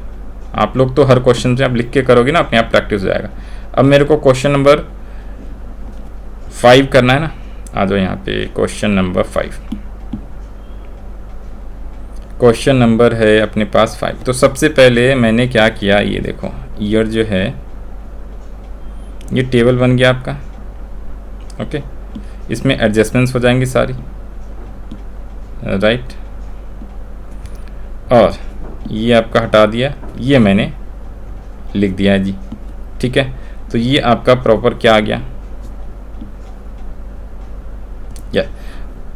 आप लोग तो हर क्वेश्चन से आप लिख के करोगे ना, अपने आप प्रैक्टिस हो जाएगा। अब मेरे को क्वेश्चन नंबर 5 करना है ना, आ जाओ यहाँ पे, क्वेश्चन नंबर 5, क्वेश्चन नंबर है अपने पास 5। तो सबसे पहले मैंने क्या किया, ये देखो ईयर जो है ये टेबल बन गया आपका। ओके, इसमें एडजस्टमेंट्स हो जाएंगी सारी, राइट, और ये आपका हटा दिया, ये मैंने लिख दिया है जी, ठीक है। तो ये आपका प्रॉपर क्या आ गया, या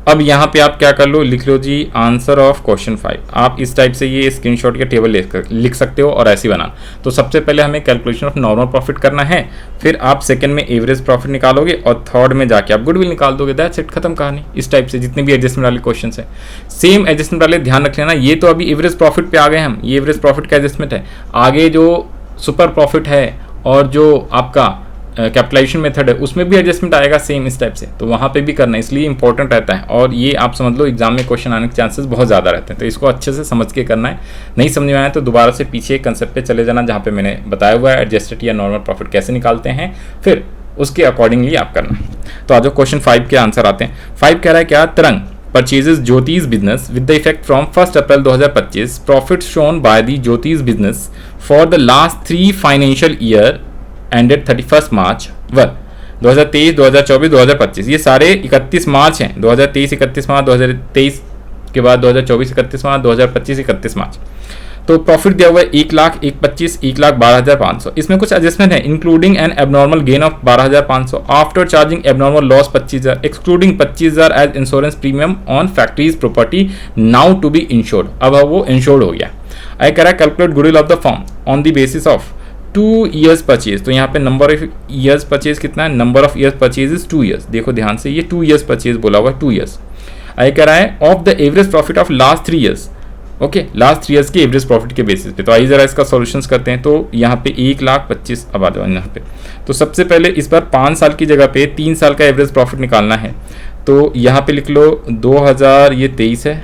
अब यहाँ पे आप क्या कर लो, लिख लो जी आंसर ऑफ क्वेश्चन 5। आप इस टाइप से ये स्क्रीनशॉट के टेबल लिख सकते हो और ऐसे बनाना। तो सबसे पहले हमें कैलकुलेशन ऑफ नॉर्मल प्रॉफिट करना है, फिर आप सेकंड में एवरेज प्रॉफिट निकालोगे और थर्ड में जाके आप गुडविल निकाल दोगे। दैट्स इट, खत्म कहानी। इस टाइप से जितने भी एडजस्टमेंट वाले क्वेश्चन है, सेम एडजस्टमेंट वाले ध्यान रख लेना। ये तो अभी एवरेज प्रॉफिट पे आ गए हम, ये एवरेज प्रॉफिट का एडजस्टमेंट है। आगे जो सुपर प्रॉफिट है और जो आपका कैपिटलाइजेशन मेथड है उसमें भी एडजस्टमेंट आएगा सेम इस टाइप से, तो वहाँ पे भी करना, इसलिए इंपॉर्टेंट रहता है। और ये आप समझ लो एग्जाम में क्वेश्चन आने के चांसेस बहुत ज़्यादा रहते हैं, तो इसको अच्छे से समझ के करना है। नहीं समझ में आया तो दोबारा से पीछे कंसेप्ट पे चले जाना जहाँ पे मैंने बताया हुआ है एडजस्टेड या नॉर्मल प्रॉफिट कैसे निकालते हैं, फिर उसके अकॉर्डिंगली आप करना। तो आज क्वेश्चन 5 के आंसर आते हैं। 5 कह रहा है क्या, तरंग purchases Jyoti's business with the effect from 1st April 2025, profits shown by the Jyoti's business for the last 3 financial year ended 31st March were 2023, 2024, 2025। ये सारे 31 मार्च हैं, 2023 31 मार्च, 2023 के बाद 2024 31 मार्च, 2025 31 मार्च। तो प्रॉफिट दिया हुआ है 1 लाख 1,25, 1,12,500। इसमें कुछ एडजस्टमेंट है, including an abnormal gain of 12,500 after charging abnormal loss 25,000, excluding 25,000 as insurance premium on factories property now to be insured. अब वो इंश्योर्ड हो गया। आई कह रहा है calculate goodwill of the firm on the basis of 2 years purchase. तो यहाँ पे नंबर ऑफ ईयर्स परचेज कितना है, number of years purchase is 2 years. देखो ध्यान से, ये 2 ईयर्स परचेज बोला हुआ है, 2 ईयर्स। आई कह रहा है of the average profit of last 3 years. Okay, last 3 years के एवरेज प्रॉफिट के बेसिस पे। तो आइए जरा इसका सॉल्यूशंस करते हैं। तो यहाँ पे 1,25,000, अब आ जाओ यहाँ पे। तो सबसे पहले इस बार 5 साल की जगह पे 3 साल का एवरेज प्रॉफिट निकालना है। तो यहाँ पे लिख लो 2023 है,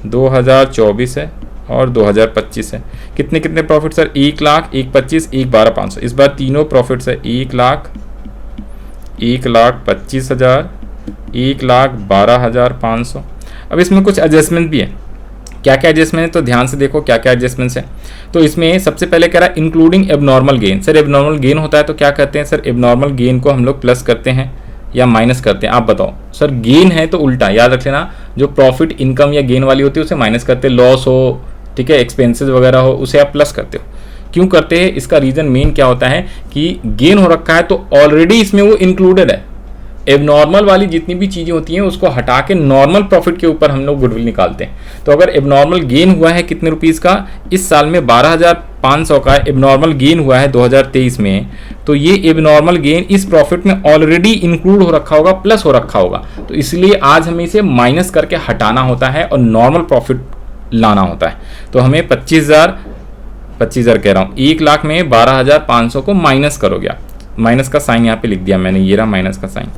2024 है और 2025 है। कितने कितने प्रॉफिट सर, 1 लाख 1,25, 1,12,500। इस बार तीनों प्रॉफिट्स है 1 लाख 1,25,000, 1,12,500। अब इसमें कुछ एडजस्टमेंट भी है। क्या क्या एडजस्टमेंट है तो ध्यान से देखो क्या क्या एडजस्टमेंट्स है। तो इसमें सबसे पहले कह रहा है including abnormal gain. Sir abnormal gain होता है तो क्या कहते हैं सर, एबनॉर्मल गेन को हम लोग प्लस करते हैं या माइनस करते हैं, आप बताओ सर। गेन है तो उल्टा, याद रख लेना, जो प्रॉफिट इनकम या गेन वाली होती है उसे माइनस करते हैं, लॉस हो, ठीक है, एक्सपेंसेस वगैरह हो, उसे आप प्लस करते हो। क्यों करते हैं, इसका रीजन मेन क्या होता है कि गेन हो रखा है तो ऑलरेडी इसमें वो इंक्लूडेड है, एबनॉर्मल वाली जितनी भी चीज़ें होती हैं उसको हटा के नॉर्मल प्रॉफिट के ऊपर हम लोग गुडविल निकालते हैं। तो अगर एबनॉर्मल गेन हुआ है कितने रुपीज़ का, इस साल में 12,500 का एबनॉर्मल गेन हुआ है 2023 में, तो ये एबनॉर्मल गेन इस प्रॉफिट में ऑलरेडी इंक्लूड हो रखा होगा, प्लस हो रखा होगा। तो इसलिए आज हमें इसे माइनस करके हटाना होता है और नॉर्मल प्रॉफिट लाना होता है। तो हमें 25,000 कह रहा हूँ, 1 लाख में 12,500 को माइनस करोगे आप। माइनस का साइन यहाँ पे लिख दिया मैंने, ये रहा माइनस का साइन।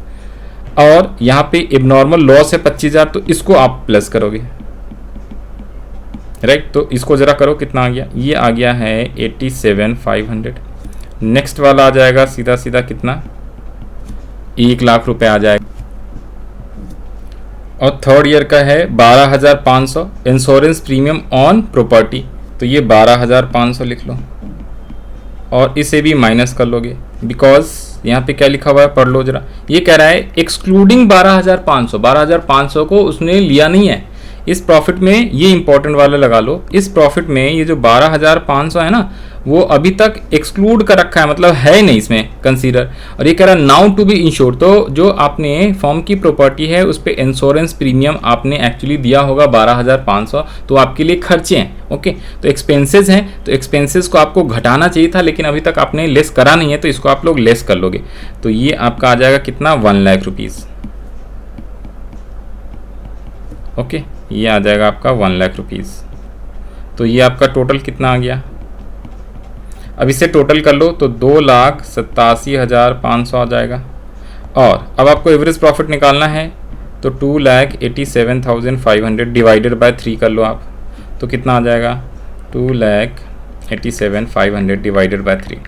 और यहाँ पे एबनॉर्मल लॉस है 25,000, तो इसको आप प्लस करोगे, राइट। तो इसको जरा करो, कितना आ गया, ये आ गया है 87,500। नेक्स्ट वाला आ जाएगा सीधा सीधा कितना, 1 लाख रुपए आ जाएगा। और थर्ड ईयर का है 12,500 इंश्योरेंस प्रीमियम ऑन प्रॉपर्टी, तो ये 12,500 लिख लो और इसे भी माइनस कर लोगे, बिकॉज यहाँ पे क्या लिखा हुआ है, पढ़ लो जरा। ये कह रहा है एक्सक्लूडिंग 12,500 को उसने लिया नहीं है इस प्रॉफिट में। ये इंपॉर्टेंट वाला लगा लो, इस प्रॉफिट में ये जो 12,500 है ना, वो अभी तक एक्सक्लूड कर रखा है, मतलब है नहीं इसमें कंसीडर। और ये कह रहा है नाउ टू बी इंश्योर्ड, तो जो आपने फॉर्म की प्रॉपर्टी है उस पर इंश्योरेंस प्रीमियम आपने एक्चुअली दिया होगा 12,500, तो आपके लिए खर्चे हैं, ओके। तो एक्सपेंसेस हैं, तो एक्सपेंसेस को आपको घटाना चाहिए था, लेकिन अभी तक आपने लेस करा नहीं है, तो इसको आप लोग लेस कर लोगे। तो ये आपका आ जाएगा कितना, 1 लाख रुपीज़, ओके। ये आ जाएगा आपका 1 लाख रुपीज़। तो ये आपका टोटल कितना आ गया, अब इसे टोटल कर लो तो 2,87,500 आ जाएगा। और अब आपको एवरेज प्रॉफिट निकालना है, तो 2,87,500 डिवाइडेड बाय 3 कर लो आप, तो कितना आ जाएगा, 2,87,500 डिवाइडेड बाय 3।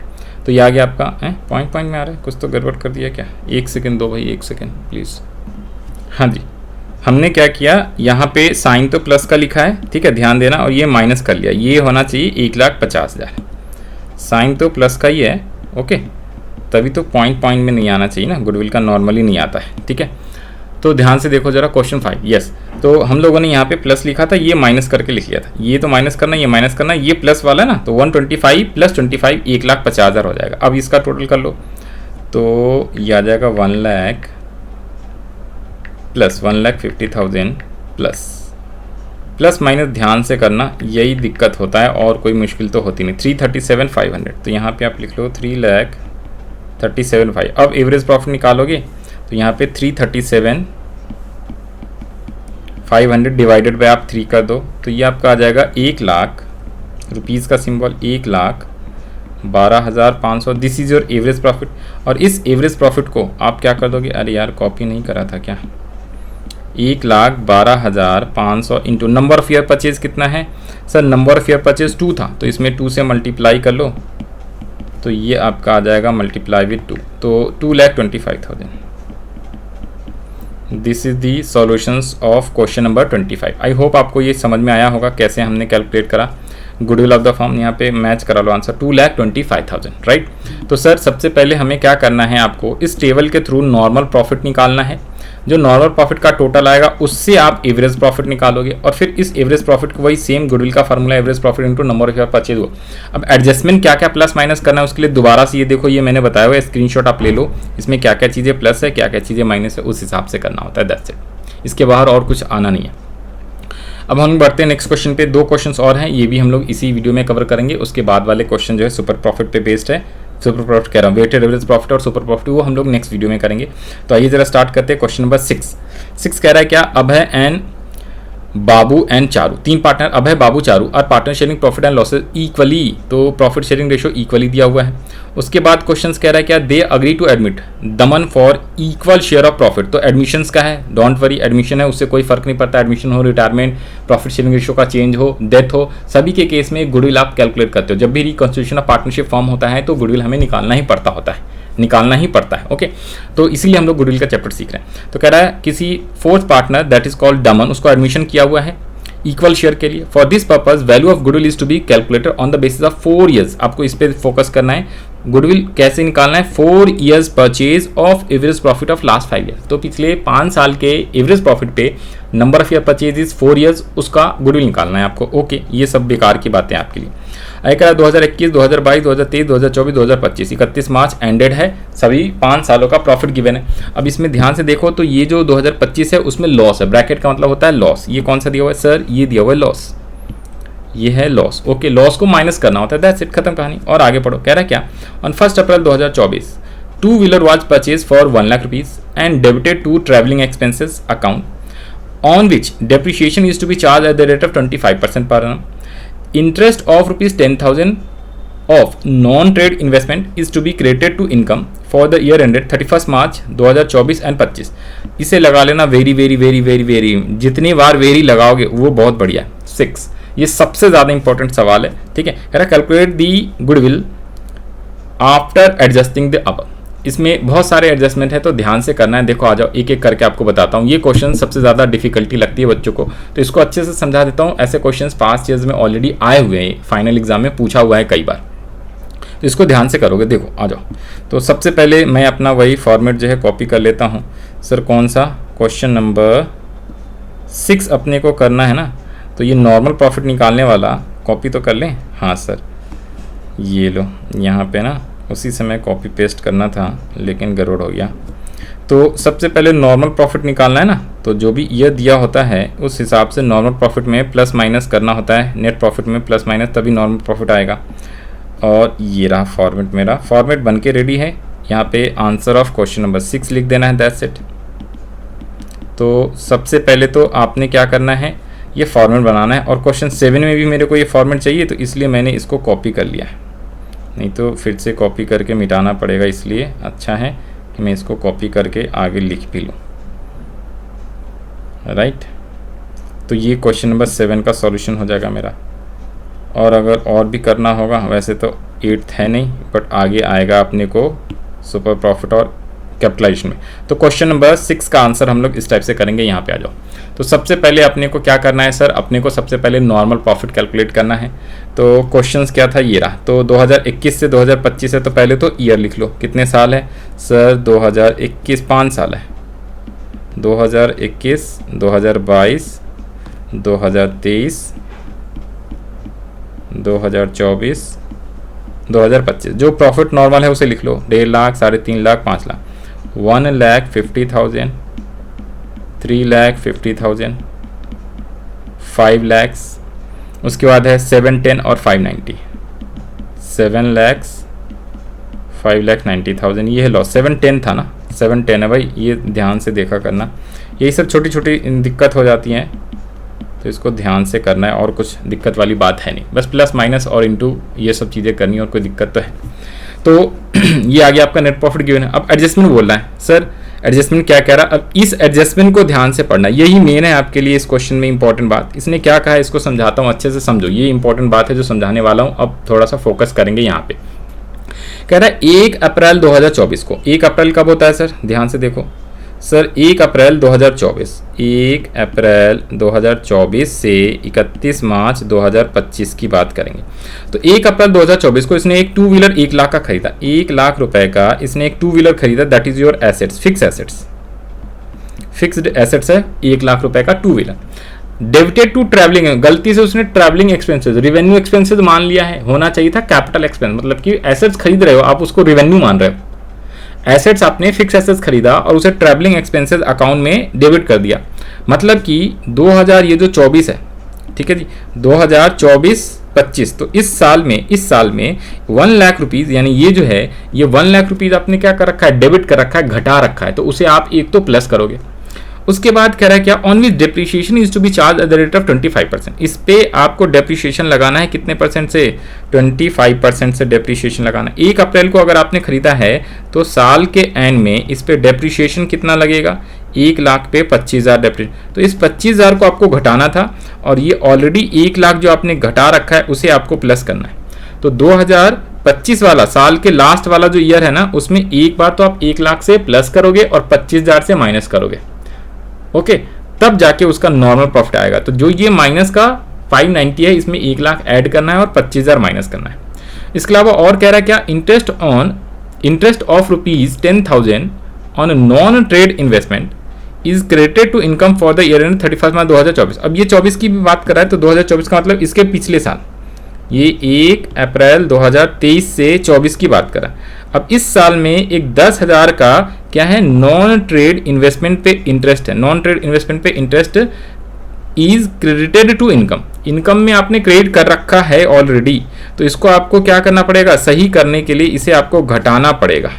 तो ये आ गया आपका, पॉइंट में आ रहा है, कुछ तो गड़बड़ कर दिया क्या, 1 सेकेंड दो भाई, 1 सेकेंड प्लीज़। हाँ जी, हमने क्या किया, यहाँ पे साइन तो प्लस का लिखा है, ठीक है, ध्यान देना, और ये माइनस कर लिया, ये होना चाहिए 1,50,000। साइन तो प्लस का ही है, ओके, तभी तो पॉइंट में नहीं आना चाहिए ना, गुडविल का नॉर्मली नहीं आता है, ठीक है। तो ध्यान से देखो जरा क्वेश्चन 5, यस। तो हम लोगों ने यहाँ पे प्लस लिखा था, ये माइनस करके लिख लिया था, ये तो माइनस करना, ये माइनस करना, ये प्लस वाला ना, तो 125 + 25 1,50,000 हो जाएगा। अब इसका टोटल कर लो, तो ये आ जाएगा 1 लाख प्लस 1,50,000 प्लस माइनस ध्यान से करना, यही दिक्कत होता है और कोई मुश्किल तो होती नहीं। 337,500, तो यहाँ पे आप लिख लो 3,37,500। अब एवरेज प्रॉफिट निकालोगे तो यहाँ पे 337,500 डिवाइडेड बाय आप 3 कर दो, तो ये आपका आ जाएगा 1 लाख रुपीज़ का symbol, 1,12,500। This is your average profit. और इस एवरेज प्रॉफिट को आप क्या कर दोगे, अरे यार कॉपी नहीं करा था क्या, 1,12,500 into number of year purchase कितना है sir, number of year purchase 2 था, तो इसमें 2 से मल्टीप्लाई कर लो, तो ये आपका आ जाएगा मल्टीप्लाई विद 2, तो 2,25,000। This is the solutions of question number 25। I hope आपको ये समझ में आया होगा कैसे हमने कैलकुलेट करा गुडविल ऑफ द फर्म। यहाँ पे मैच करा लो आंसर, 2,25,000, राइट। तो सर सबसे पहले हमें क्या करना है, आपको इस टेबल के थ्रू नॉर्मल प्रॉफिट निकालना है। जो नॉर्मल प्रॉफिट का टोटल आएगा उससे आप एवरेज प्रॉफिट निकालोगे, और फिर इस एवरेज प्रॉफिट को वही सेम गुडविल का formula, average profit into number of year purchase हो। अब एडजस्टमेंट क्या क्या प्लस माइनस करना है उसके लिए दोबारा से ये देखो, ये मैंने बताया हुआ है, स्क्रीनशॉट आप ले लो, इसमें क्या क्या चीज़ें प्लस है, क्या क्या चीज़ें माइनस है, उस हिसाब से करना होता है, दैट्स इट। इसके बाहर और कुछ आना नहीं है। अब हम बढ़ते हैं नेक्स्ट क्वेश्चन पे। 2 क्वेश्चंस और हैं, ये भी हम लोग इसी वीडियो में कवर करेंगे। उसके बाद वाले क्वेश्चन जो है सुपर प्रॉफिट पे बेस्ड है, सुपर प्रॉफिट कह रहा हूँ, वेटेड एवरेज प्रॉफिट और सुपर प्रॉफिट, वो हम लोग नेक्स्ट वीडियो में करेंगे। तो आइए जरा स्टार्ट करते हैं। क्वेश्चन नंबर 6 कह रहा है क्या, Abhay and Babu and Charu, 3 partner Abhay, Babu, Charu और partner sharing profit and losses equally, तो प्रॉफिट शेयरिंग रेशियो इक्वली दिया हुआ है। उसके बाद क्वेश्चंस कह रहा है क्या, they agree to admit Daman for equal share of profit, तो एडमिशंस का है, डोंट वरी, एडमिशन है उससे कोई फर्क नहीं पड़ता, एडमिशन हो, रिटायरमेंट, प्रॉफिट शेयरिंग रेशियो का चेंज हो, डेथ हो, सभी के केस में गुडविल आप कैलकुलेट करते हो। जब भी रिकॉन्स्टिट्यूशन ऑफ पार्टनरशिप फॉर्म होता है तो गुडविल हमें निकालना ही पड़ता है, ओके। तो इसीलिए हम लोग गुडविल का चैप्टर सीख रहे हैं। तो कह रहा है किसी fourth partner that is called दमन, उसको एडमिशन किया हुआ है इक्वल शेयर के लिए। For this purpose value of goodwill is to be calculated on the basis of 4 years, आपको इस पे फोकस करना है, गुडविल कैसे निकालना है, 4 years purchase of average profit of last 5 year. तो पिछले 5 साल के एवरेज प्रॉफिट पे number of year purchase is 4 years, उसका गुडविल निकालना है आपको। ओके, ये सब बेकार की बातें आपके लिए। आयकर 2021, 2022, 2023, 2024, 2025, 31 मार्च एंडेड है, सभी 5 सालों का प्रॉफिट गिवन है। अब इसमें ध्यान से देखो तो ये जो 2025 है उसमें लॉस है, ब्रैकेट का मतलब होता है लॉस। ये कौन सा दिया हुआ है सर, ये दिया हुआ है लॉस, ये है लॉस। ओके, लॉस को माइनस करना होता है, दैट्स इट, खत्म कहानी। और आगे पढ़ो, कह रहा है क्या, on 1 April 2024 2 wheeler was purchase for 1 lakh rupees and debited to travelling expenses account on which depreciation is to be charged at the rate of 25% per annum. Interest of rupees 10,000 of non-trade investment is to be credited to income for the year ended 31st March 2024 and 25। इसे लगा लेना very very very very very, जितनी बार very लगाओगे वो बहुत बढ़िया। 6, ये सबसे ज़्यादा इंपॉर्टेंट सवाल है, ठीक है। कह रहा calculate the goodwill after adjusting the above. इसमें बहुत सारे एडजस्टमेंट है तो ध्यान से करना है। देखो आ जाओ, एक एक करके आपको बताता हूँ। ये क्वेश्चन सबसे ज़्यादा डिफिकल्टी लगती है बच्चों को, तो इसको अच्छे से समझा देता हूँ। ऐसे क्वेश्चंस पास्ट ईयर्स में ऑलरेडी आए हुए हैं, फाइनल एग्जाम में पूछा हुआ है कई बार, तो इसको ध्यान से करोगे। देखो आ जाओ, तो सबसे पहले मैं अपना वही फॉर्मेट जो है कॉपी कर लेता हूँ। सर कौन सा, क्वेश्चन नंबर 6 अपने को करना है ना, तो ये नॉर्मल प्रॉफिट निकालने वाला कॉपी तो कर लें। हाँ सर, ये लो, यहाँ पे ना उसी समय कॉपी पेस्ट करना था लेकिन गड़बड़ हो गया। तो सबसे पहले नॉर्मल प्रॉफिट निकालना है ना, तो जो भी ईयर दिया होता है उस हिसाब से नॉर्मल प्रॉफिट में प्लस माइनस करना होता है, नेट प्रॉफिट में प्लस माइनस, तभी नॉर्मल प्रॉफिट आएगा। और ये रहा फॉर्मेट, मेरा फॉर्मेट बन के रेडी है। यहाँ पे आंसर ऑफ क्वेश्चन नंबर 6 लिख देना है, दैट्स इट। तो सबसे पहले तो आपने क्या करना है, ये फॉर्मेट बनाना है। और क्वेश्चन 7 में भी मेरे को ये फॉर्मेट चाहिए, तो इसलिए मैंने इसको कॉपी कर लिया है, नहीं तो फिर से कॉपी करके मिटाना पड़ेगा। इसलिए अच्छा है कि मैं इसको कॉपी करके आगे लिख भी लूँ, राइट। तो ये क्वेश्चन नंबर 7 का सॉल्यूशन हो जाएगा मेरा। और अगर और भी करना होगा, वैसे तो 8th है नहीं, बट आगे आएगा अपने को सुपर प्रॉफिट और कैपिटलाइजेशन में। तो क्वेश्चन नंबर 6 का आंसर हम लोग इस टाइप से करेंगे। यहाँ पे आ जाओ। तो सबसे पहले अपने को क्या करना है सर, अपने को सबसे पहले नॉर्मल प्रॉफिट कैलकुलेट करना है। तो क्वेश्चंस क्या था, ये रहा। तो 2021 से 2025 है, तो पहले तो ईयर लिख लो, कितने साल है सर, 2021 5 साल है। 2021, 2022, 2023, 2024, 2025। जो प्रॉफिट नॉर्मल है उसे लिख लो, 1.5 लाख, 3.5 लाख, 5 लाख, 1,50,000, 3,50,000, 5 lakhs, उसके बाद है 710 और 590, 7 lakhs, 5,90,000, ये है लॉस। 710 था ना, 710 है भाई, ये ध्यान से देखा करना। यही सब छोटी छोटी दिक्कत हो जाती हैं, तो इसको ध्यान से करना है। और कुछ दिक्कत वाली बात है नहीं, बस प्लस माइनस और इनटू ये सब चीज़ें करनी है, और कोई दिक्कत तो है। तो ये आ गया आपका नेट प्रॉफिट गिवन है। अब एडजस्टमेंट बोलना है सर, एडजस्टमेंट क्या कह रहा है। अब इस एडजस्टमेंट को ध्यान से पढ़ना, यही मेन है आपके लिए इस क्वेश्चन में इंपॉर्टेंट बात। इसने क्या कहा है इसको समझाता हूँ, अच्छे से समझो, ये इंपॉर्टेंट बात है जो समझाने वाला हूँ। अब थोड़ा सा फोकस करेंगे यहाँ पे। कह रहा है 1 अप्रैल 2024 को, 1 अप्रैल कब होता है सर, ध्यान से देखो सर, 1 अप्रैल 2024, 1 अप्रैल 2024 से 31 मार्च 2025 की बात करेंगे। तो 1 अप्रैल 2024 को इसने एक 2 व्हीलर 1 लाख का खरीदा, 1 लाख रुपए का इसने एक 2 व्हीलर खरीदा, that is your assets, fix assets, fixed assets है 1 लाख रुपए का 2 व्हीलर। डेबिटेड टू ट्रैवलिंग, गलती से उसने ट्रैवलिंग एक्सपेंसेस, रिवेन्यू एक्सपेंसेस मान लिया है, होना चाहिए था कैपिटल एक्सपेंस, मतलब कि एसेट्स खरीद रहे हो आप, उसको रिवेन्यू मान रहे हो। एसेट्स आपने फिक्स एसेट्स खरीदा और उसे ट्रैवलिंग एक्सपेंसेस अकाउंट में डेबिट कर दिया, मतलब कि 2000 ये जो 24 है, ठीक है जी, 2024-25, तो इस साल में 1 लाख रुपीज, यानी ये जो है ये 1 लाख रुपीज आपने क्या कर रखा है, डेबिट कर रखा है, घटा रखा है, तो उसे आप एक तो प्लस करोगे। उसके बाद कह रहा है क्या, on which depreciation is to be charge at the rate of 25%। इस पे आपको डेप्रिसिएशन लगाना है कितने परसेंट से, 25% से डेप्रिसिएशन लगाना है। 1 अप्रैल को अगर आपने खरीदा है तो साल के एंड में इस पे डेप्रिसिएशन कितना लगेगा, 1 लाख पे 25,000 डेप्रिसिएशन, तो इस 25,000 को आपको घटाना था, और ये ऑलरेडी 1 लाख जो आपने घटा रखा है उसे आपको प्लस करना है। तो 2025 वाला साल के लास्ट वाला जो ईयर है ना, उसमें एक बार तो आप 1 लाख से प्लस करोगे और 25,000 से माइनस करोगे, ओके, तब जाके उसका नॉर्मल प्रॉफिट आएगा। तो जो ये माइनस का 590 है, इसमें 1 लाख ऐड करना है और 25,000 माइनस करना है। इसके अलावा और कह रहा है क्या, interest of ₹10,000 on non trade investment is credited to income for the year end 31 March 2024। अब ये 24 की भी बात कर रहा है, तो 2024 का मतलब इसके पिछले साल, ये 1 अप्रैल 2023 से 24 की बात कर रहा है। अब इस साल में एक 10,000 का क्या है, नॉन ट्रेड इन्वेस्टमेंट पे इंटरेस्ट है। नॉन ट्रेड इन्वेस्टमेंट पे interest is credited to income में आपने क्रेडिट कर रखा है ऑलरेडी, तो इसको आपको क्या करना पड़ेगा, सही करने के लिए इसे आपको घटाना पड़ेगा,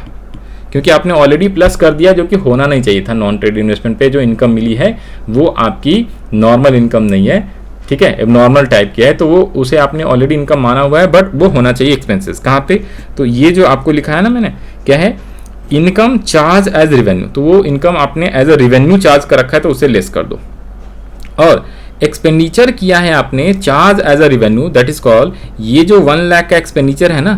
क्योंकि आपने ऑलरेडी प्लस कर दिया, जो कि होना नहीं चाहिए था। नॉन ट्रेड इन्वेस्टमेंट पे जो इनकम मिली है वो आपकी नॉर्मल इनकम नहीं है, ठीक है, अब नॉर्मल टाइप की है, तो वो उसे आपने ऑलरेडी इनकम माना हुआ है, बट वो होना चाहिए एक्सपेंसेस। कहाँ पे, तो ये जो आपको लिखा है ना मैंने, क्या है, इनकम चार्ज एज रेवेन्यू, तो वो इनकम आपने एज अ रेवेन्यू चार्ज कर रखा है, तो उसे लेस कर दो। और एक्सपेंडिचर किया है आपने charge as a revenue, that is called, ये जो 1 लाख का एक्सपेंडिचर है ना,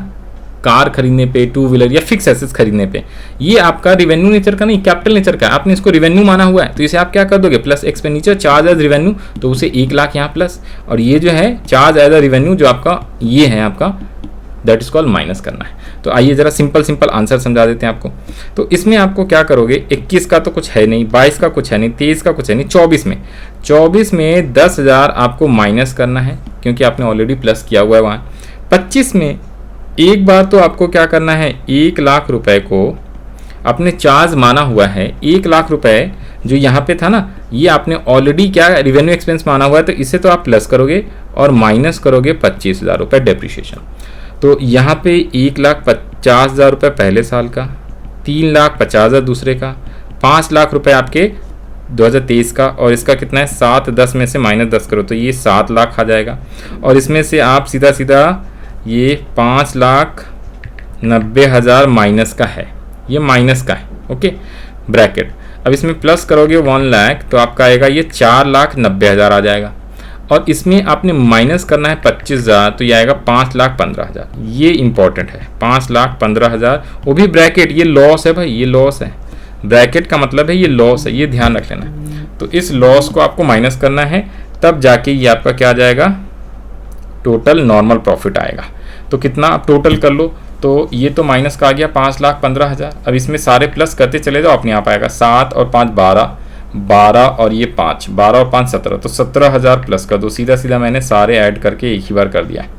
कार खरीदने पे, 2 व्हीलर या फिक्स एसेट्स खरीदने पे, ये आपका रेवेन्यू नेचर का नहीं, कैपिटल नेचर का, आपने इसको रेवेन्यू माना हुआ है, तो इसे आप क्या कर दोगे, plus expenditure charge as revenue, तो उसे 1 लाख यहाँ प्लस, और ये जो है चार्ज एज अ रेवेन्यू जो आपका ये है आपका, दैट इज कॉल्ड माइनस करना है। तो आइए जरा सिंपल आंसर समझा देते हैं आपको। तो इसमें आपको क्या करोगे, 21 का तो कुछ है नहीं, 22 का कुछ है नहीं, 23 का कुछ है नहीं, 24 में 10,000 आपको माइनस करना है, क्योंकि आपने ऑलरेडी प्लस किया हुआ है वहाँ। 25 में एक बार तो आपको क्या करना है, 1 लाख रुपए को आपने चार्ज माना हुआ है, 1 लाख रुपए जो यहाँ पे था ना, ये आपने ऑलरेडी क्या रेवेन्यू एक्सपेंस माना हुआ है, तो इसे तो आप प्लस करोगे और माइनस करोगे 25,000 रुपये डेप्रिसिएशन। तो यहाँ पे 1,50,000 रुपये पहले साल का, 3,50,000 दूसरे का, 5 लाख रुपए आपके 2023 का, और इसका कितना है 7, 10 में से -10 करो तो ये 7 लाख आ जाएगा। और इसमें से आप सीधा ये 5,90,000 माइनस का है, ये माइनस का है, ओके ब्रैकेट। अब इसमें प्लस करोगे 1 लाख, तो आपका आएगा ये 4,90,000 आ जाएगा। और इसमें आपने माइनस करना है 25,000, तो ये आएगा 5,15,000। ये इंपॉर्टेंट है, 5,15,000, वो भी ब्रैकेट, ये लॉस है भाई, ये लॉस है, ब्रैकेट का मतलब है ये लॉस है, ये ध्यान रख लेना। तो इस लॉस को आपको माइनस करना है, तब जाके ये आपका क्या आ जाएगा, टोटल नॉर्मल प्रॉफिट आएगा। तो कितना आप टोटल कर लो, तो ये तो माइनस का आ गया 5,15,000। अब इसमें सारे प्लस करते चले जाओ, अपने आप आएगा 7 और 5 12 और ये 5, 12 और 5 17, तो 17,000 प्लस कर दो। सीधा मैंने सारे ऐड करके एक ही बार कर दिया है।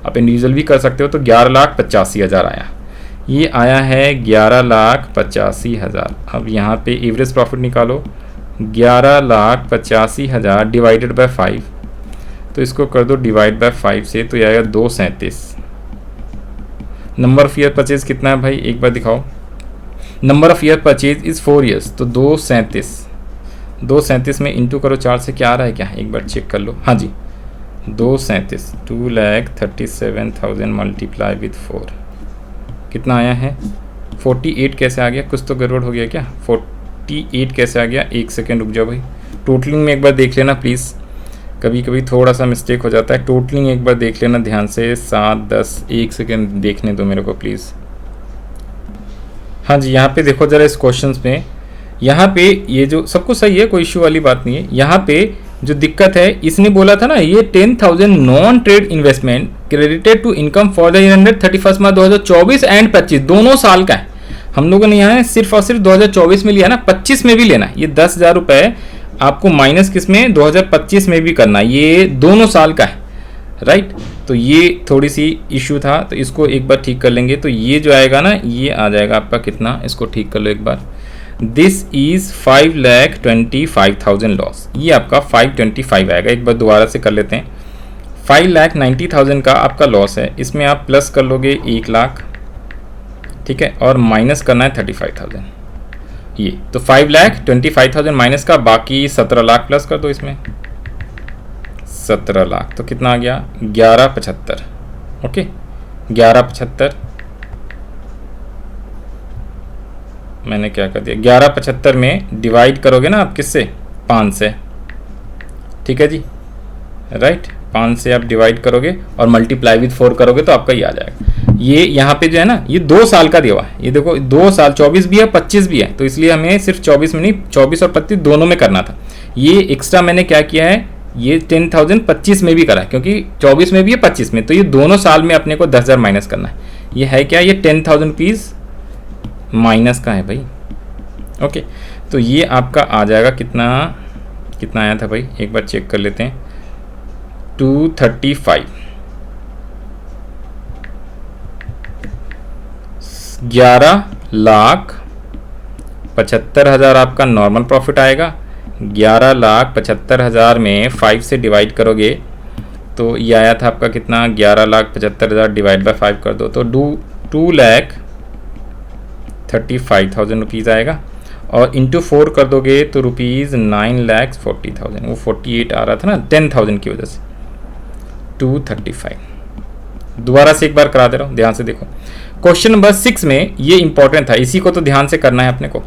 आप इंडिविजुअल भी कर सकते हो, तो 11,85,000 आया। ये आया है 11,85,000। अब यहाँ पे एवरेज प्रॉफिट निकालो, 11,85,000 डिवाइडेड बाय 5, तो इसको कर दो डिवाइड बाय 5 से, तो ये आएगा 237। नंबर ऑफ ईयर परचेज कितना है भाई, एक बार दिखाओ। Number of year purchase is 4 years, तो 237 में इंटू करो 4 से, क्या आ रहा है क्या, एक बार चेक कर लो। हाँ जी 237, 2,37,000 मल्टीप्लाई विथ 4 कितना आया है 48। कैसे आ गया, कुछ तो गड़बड़ हो गया क्या, 48 कैसे आ गया, एक सेकेंड रुक जाओ भाई, टोटलिंग में एक बार देख लेना प्लीज़, कभी कभी थोड़ा सा मिस्टेक हो जाता है। टोटलिंग एक बार देख लेना ध्यान से, 7 10, एक सेकेंड देखने दो मेरे को प्लीज़। हाँ जी यहाँ पे देखो ज़रा इस क्वेश्चन में, यहाँ पे ये जो सब कुछ सही है, कोई इशू वाली बात नहीं है। यहाँ पे जो दिक्कत है, इसने बोला था ना ये 10,000 non trade investment credited to income for the year ended 31 March 2024 and 25, दोनों साल का है। हम लोगों ने यहाँ सिर्फ और सिर्फ 2024 में लिया ना, 25 में भी लेना, ये 10,000 रुपये आपको माइनस किस में 2025 में भी करना, ये दोनों साल का है, राइट। तो ये थोड़ी सी इशू था, तो इसको एक बार ठीक कर लेंगे। तो ये जो आएगा ना, ये आ जाएगा आपका कितना, इसको ठीक कर लो एक बार। दिस इज 5,25,000 लॉस, ये आपका 525 आएगा। एक बार दोबारा से कर लेते हैं, 5,90,000 का आपका लॉस है, इसमें आप प्लस कर लोगे 1 लाख, ठीक है, और माइनस करना है 35,000, ये तो 5,25,000 माइनस का, बाकी 17 लाख प्लस कर दो इसमें, 17 लाख, तो कितना आ गया 11,75, ओके 11,75 मैंने क्या कर दिया, 11,75 में डिवाइड करोगे ना आप किससे, 5 से, ठीक है जी, राइट, 5 से आप डिवाइड करोगे और मल्टीप्लाई विथ 4 करोगे तो आपका ये आ जाएगा। ये यहाँ पे जो है ना, ये 2 साल का दिया हुआ है, ये देखो 2 साल, 24 भी है 25 भी है, तो इसलिए हमें सिर्फ 24 में नहीं, 24 और 25 दोनों में करना था। ये एक्स्ट्रा मैंने क्या किया है, ये 10,000 25 में भी करा है, क्योंकि 24 में भी है 25 में, तो ये दोनों साल में अपने को 10,000 माइनस करना है। ये है क्या, ये 10,000 रुपीज़ माइनस का है भाई। ओके, तो ये आपका आ जाएगा कितना, कितना आया था भाई, एक बार चेक कर लेते हैं, 235, 11,75,000 आपका नॉर्मल प्रॉफिट आएगा। 11,75,000 में 5 से डिवाइड करोगे तो ये आया था आपका कितना, 11,75,000 डिवाइड बाय 5 कर दो तो 2,35,000 रुपीज़ आएगा, और इंटू 4 कर दोगे तो रुपीज़ 9,40,000, वो 48 आ रहा था ना 10,000 की वजह से, 235। दोबारा से एक बार करा दे रहा हूँ, ध्यान से देखो। क्वेश्चन नंबर 6 में ये इंपॉर्टेंट था, इसी को तो ध्यान से करना है अपने को।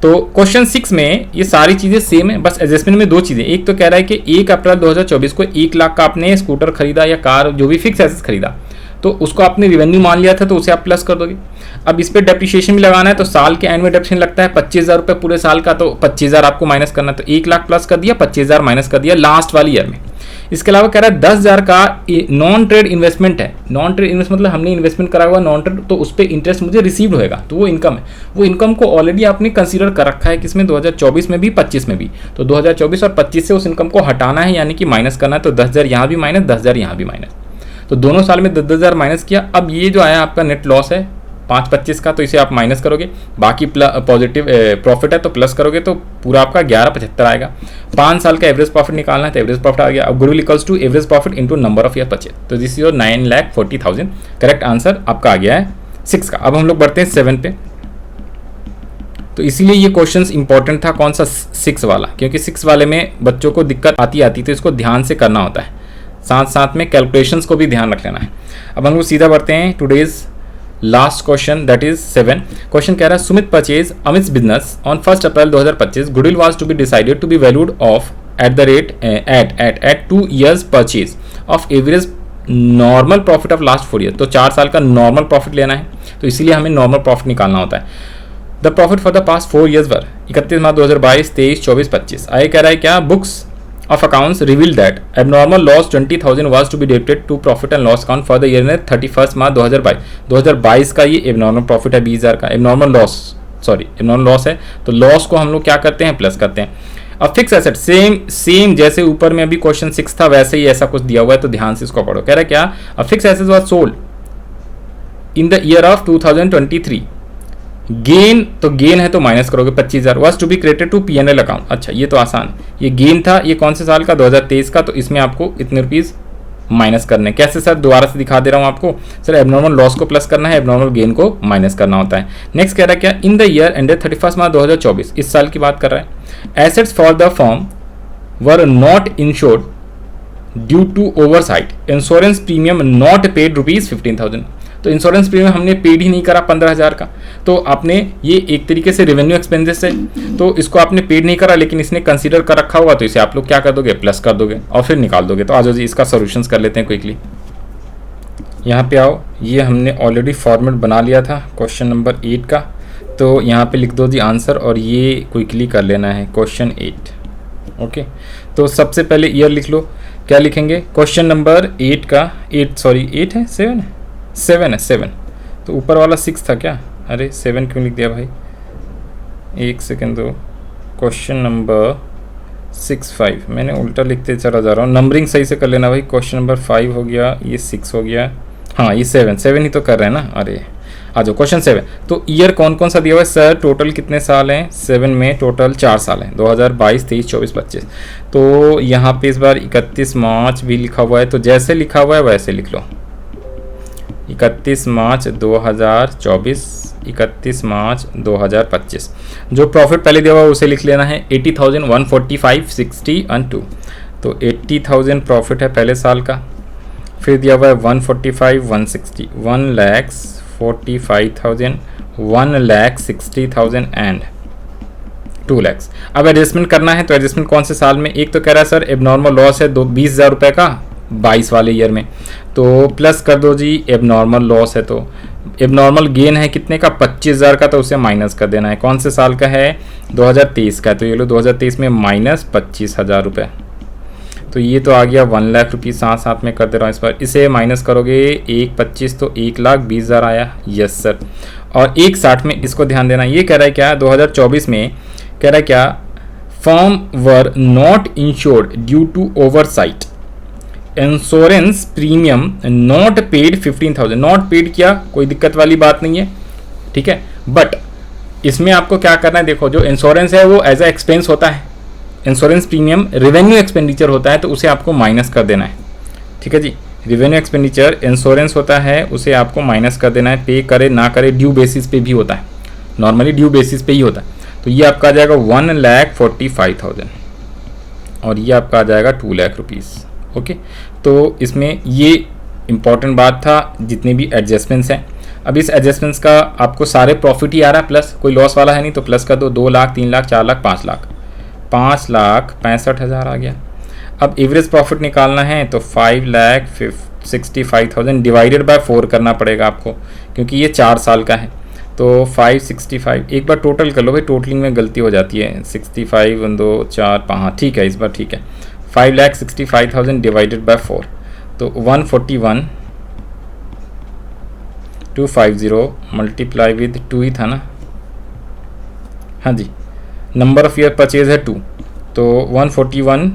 तो क्वेश्चन 6 में ये सारी चीज़ें सेम है, बस एडजस्टमेंट में 2 चीज़ें। एक तो कह रहा है कि 1 अप्रैल 2024 को 1 लाख का आपने स्कूटर खरीदा या कार, जो भी फिक्स एसेट खरीदा, तो उसको आपने रेवेन्यू मान लिया था, तो उसे आप प्लस कर दोगे। अब इस पर डेप्रिसिएशन भी लगाना है, तो साल के एंड में डेप्रिसिएशन लगता है 25,000 रुपये पूरे साल का, तो 25,000 आपको माइनस करना है, तो 1 लाख प्लस कर दिया, 25,000 माइनस कर दिया लास्ट वाली ईयर में। इसके अलावा कह रहा है 10,000 का नॉन ट्रेड इन्वेस्टमेंट है। नॉन ट्रेड इन्वेस्टमेंट मतलब हमने इन्वेस्टमेंट करा हुआ नॉन ट्रेड, तो उस पर इंटरेस्ट मुझे रिसीव होएगा, तो वो इनकम है। वो इनकम को ऑलरेडी आपने कंसीडर कर रखा है किसमें, 2024 में भी 25 में भी। तो 2024 और 25 से उस इनकम को हटाना है, यानी कि माइनस करना है, तो 10,000 यहाँ भी माइनस, 10,000 यहाँ भी माइनस, तो दोनों साल में 10,000 माइनस किया। अब ये जो आया आपका नेट लॉस है 525 का, तो इसे आप माइनस करोगे, बाकी पॉजिटिव प्रॉफिट है तो प्लस करोगे, तो पूरा आपका 1175 आएगा। 5 साल का एवरेज प्रॉफिट निकालना है, तो एवरेज प्रॉफिट आ गया। अब goodwill equals to average profit into number of year purchase, तो this is your 9,40,000। Correct answer आपका आ गया है 6 का। अब हम लोग बढ़ते हैं 7 पे। तो इसीलिए ये क्वेश्चन इंपॉर्टेंट था, कौन सा, 6 वाला, क्योंकि 6 वाले में बच्चों को दिक्कत आती तो इसको ध्यान से करना होता है, साथ साथ में कैलकुलेशंस को भी ध्यान रख लेना है। अब हम लोग सीधा बढ़ते हैं today's last question, that is 7। Question कह रहा है Sumit purchase Amit's business on 1 April 2025, goodwill was to be decided to be valued of at the rate at 2 years purchase of average normal profit of last 4 years। तो 4 साल का normal profit लेना है, तो इसीलिए हमें नॉर्मल प्रॉफिट निकालना होता है। The profit for the past 4 years वर 31 मार्च 2022, 23, 24, 25। आगे कह रहा है क्या, books of accounts revealed that abnormal loss 20,000 was to be debited to profit and loss account for the year 31 मार्च 2022। 2022 का ये एबनॉर्मल प्रॉफिट है 20,000 का, एबनॉर्मल लॉस है, तो लॉस को हम लोग क्या करते हैं, प्लस करते हैं। अब फिक्स एसेट सेम जैसे ऊपर में अभी क्वेश्चन 6 था, वैसे ही ऐसा कुछ दिया हुआ है, तो ध्यान से इसको पढ़ो। कह रहा है क्या, a fixed asset was sold in the year of 2023, gain, तो गेन है तो माइनस करोगे 25,000, was to be credited to P&L account. अच्छा, ये तो आसान, ये गेन था, ये कौन से साल का, 2023 का, तो इसमें आपको इतने रुपीज़ माइनस करने। कैसे सर, दोबारा से दिखा दे रहा हूँ आपको। सर एबनॉर्मल लॉस को प्लस करना है, एबनॉर्मल गेन को माइनस करना होता है। नेक्स्ट कह रहा है क्या, in the year ended 31 March 2024, इस साल की बात कर रहा है, assets for the firm were not insured due to oversight, insurance premium not paid ₹15,000। तो इंश्योरेंस प्रीमियम हमने पेड ही नहीं करा 15,000 का, तो आपने ये एक तरीके से रेवेन्यू एक्सपेंसेस है, तो इसको आपने पेड नहीं करा, लेकिन इसने कंसीडर कर रखा होगा, तो इसे आप लोग क्या कर दोगे, प्लस कर दोगे और फिर निकाल दोगे। तो आ जाओ जी, इसका सॉल्यूशंस कर लेते हैं क्विकली। यहाँ पे आओ, ये हमने ऑलरेडी फॉर्मेट बना लिया था क्वेश्चन नंबर 8 का, तो यहाँ पे लिख दो जी आंसर, और ये क्विकली कर लेना है क्वेश्चन 8। ओके, तो सबसे पहले ईयर लिख लो, क्या लिखेंगे, क्वेश्चन नंबर 8 का, 8 है, 7 तो ऊपर वाला 6 था क्या, अरे 7 क्यों लिख दिया भाई, एक सेकेंड दो। क्वेश्चन नंबर 5 मैंने उल्टा लिखते चला जा रहा हूँ, नंबरिंग सही से कर लेना भाई। क्वेश्चन नंबर 5 हो गया, ये 6 हो गया, हाँ ये 7 ही तो कर रहे हैं ना। अरे आ जाओ क्वेश्चन 7। तो ईयर कौन कौन सा दिया हुआ है सर, टोटल कितने साल हैं, 7 में टोटल 4 साल हैं, 2022, 23, 24, 25। तो यहाँ पे इस बार 31 मार्च भी लिखा हुआ है, तो जैसे लिखा हुआ है वैसे लिख लो, 31 मार्च 2024, 31 मार्च 2025। जो प्रॉफिट पहले दिया हुआ है उसे लिख लेना है, 80,000, 145, 60 and 2। तो 80,000 प्रॉफिट है पहले साल का, फिर दिया हुआ है 145, 160, 1,45,000, 1,60,000 एंड 2 lakhs। अब एडजस्टमेंट करना है, तो एडजस्टमेंट कौन से साल में, एक तो कह रहा है सर एबनॉर्मल लॉस है 20,000 रुपये का 22 वाले ईयर में, तो प्लस कर दो जी, एबनॉर्मल लॉस है तो एबनॉर्मल गेन है कितने का, 25,000 का, तो उसे माइनस कर देना है। कौन से साल का है, 2023 का, तो ये लो 2023 में माइनस 25,000 रुपये। तो ये तो आ गया 1 लाख रुपीज़, साथ साथ में कर दे रहा हूँ इस पर। इसे माइनस करोगे 1,25 तो 1,20,000 आया, यस सर। और 1,60 में इसको ध्यान देना, ये कह रहा है क्या 2024 में कह रहा है क्या, firm were not insured due to oversight, insurance premium not paid 15,000। Not paid किया, कोई दिक्कत वाली बात नहीं है, ठीक है। बट इसमें आपको क्या करना है, देखो जो इंश्योरेंस है वो एज अ एक्सपेंस होता है, इंश्योरेंस प्रीमियम रेवेन्यू एक्सपेंडिचर होता है, तो उसे आपको माइनस कर देना है, ठीक है जी। रेवेन्यू एक्सपेंडिचर इंश्योरेंस होता है, उसे आपको माइनस कर देना है, पे करे ना करे ड्यू बेसिस पे भी होता है, नॉर्मली ड्यू बेसिस पे ही होता है। तो ये आपका आ जाएगा 1,45,000 और ये आपका आ जाएगा 2 लाख रुपीज़, ओके। तो इसमें ये इंपॉर्टेंट बात था, जितने भी एडजस्टमेंट्स हैं। अब इस एडजस्टमेंट्स का आपको सारे प्रॉफिट ही आ रहा है प्लस, कोई लॉस वाला है नहीं, तो प्लस कर दो। 2 लाख, 3 लाख, 4 लाख, 5 लाख, 5,65,000 आ गया। अब एवरेज प्रॉफिट निकालना है तो 5,65,000 डिवाइडेड बाय 4 करना पड़ेगा आपको, क्योंकि ये 4 साल का है। तो 565, एक बार टोटल कर लो भाई, टोटलिंग में गलती हो जाती है। 65 1 2 4 5, हाँ ठीक है, इस बार ठीक है। 5,65,000 डिवाइडेड बाय 4, तो 141,250 मल्टीप्लाई विद 2 ही था ना, हाँ जी। नंबर ऑफ ईयर परचेज है 2, तो 141,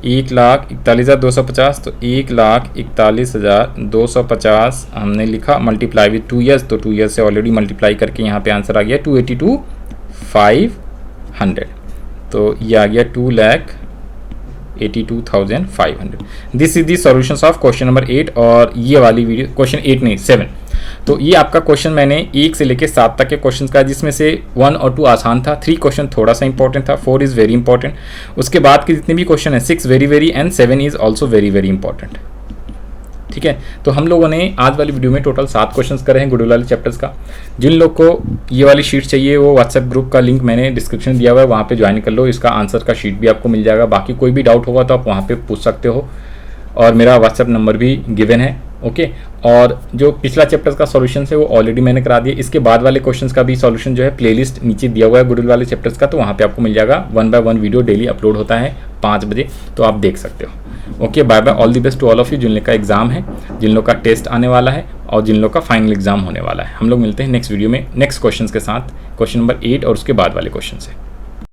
1,41,250, तो 1,41,250 हमने लिखा, मल्टीप्लाई विद 2 ईयर्स, तो 2 ईयर्स से ऑलरेडी मल्टीप्लाई करके यहाँ पे आंसर आ गया 282,500, तो ये आ गया 2,82,500। This is the solutions of question number 8। और ये वाली वीडियो क्वेश्चन 8 नहीं 7, तो ये आपका क्वेश्चन मैंने 1 से लेकर 7 तक के क्वेश्चन का, जिसमें से 1 और 2 आसान था, 3 क्वेश्चन थोड़ा सा इंपॉर्टेंट था, 4 इज़ वेरी इंपॉर्टेंट। उसके बाद के जितने भी क्वेश्चन है 6 very very and 7 is also very very important, ठीक है। तो हम लोगों ने आज वाली वीडियो में टोटल 7 क्वेश्चंस करे हैं गुडविल वाले चैप्टर्स का। जिन लोग को ये वाली शीट चाहिए वो व्हाट्सएप ग्रुप का लिंक मैंने डिस्क्रिप्शन दिया हुआ है, वहाँ पे ज्वाइन कर लो, इसका आंसर का शीट भी आपको मिल जाएगा। बाकी कोई भी डाउट होगा तो आप वहाँ पे पूछ सकते हो, और मेरा व्हाट्सएप नंबर भी गिवन है, ओके। और जो पिछला चैप्टर का सॉल्यूशन है वो ऑलरेडी मैंने करा दिया। इसके बाद वाले क्वेश्चंस का भी सॉल्यूशन जो है प्लेलिस्ट नीचे दिया हुआ है गुडविल वाले चैप्टर्स का, तो वहाँ पे आपको मिल जाएगा। 1 by 1 वीडियो डेली अपलोड होता है 5 बजे, तो आप देख सकते हो। Okay, bye bye, all the best to all of you. जिन लोग का एग्जाम है, जिन लोग का टेस्ट आने वाला है, और जिन लोग का फाइनल एग्जाम होने वाला है। हम लोग मिलते हैं नेक्स्ट वीडियो में नेक्स्ट क्वेश्चन के साथ, क्वेश्चन नंबर 8 और उसके बाद वाले क्वेश्चन से।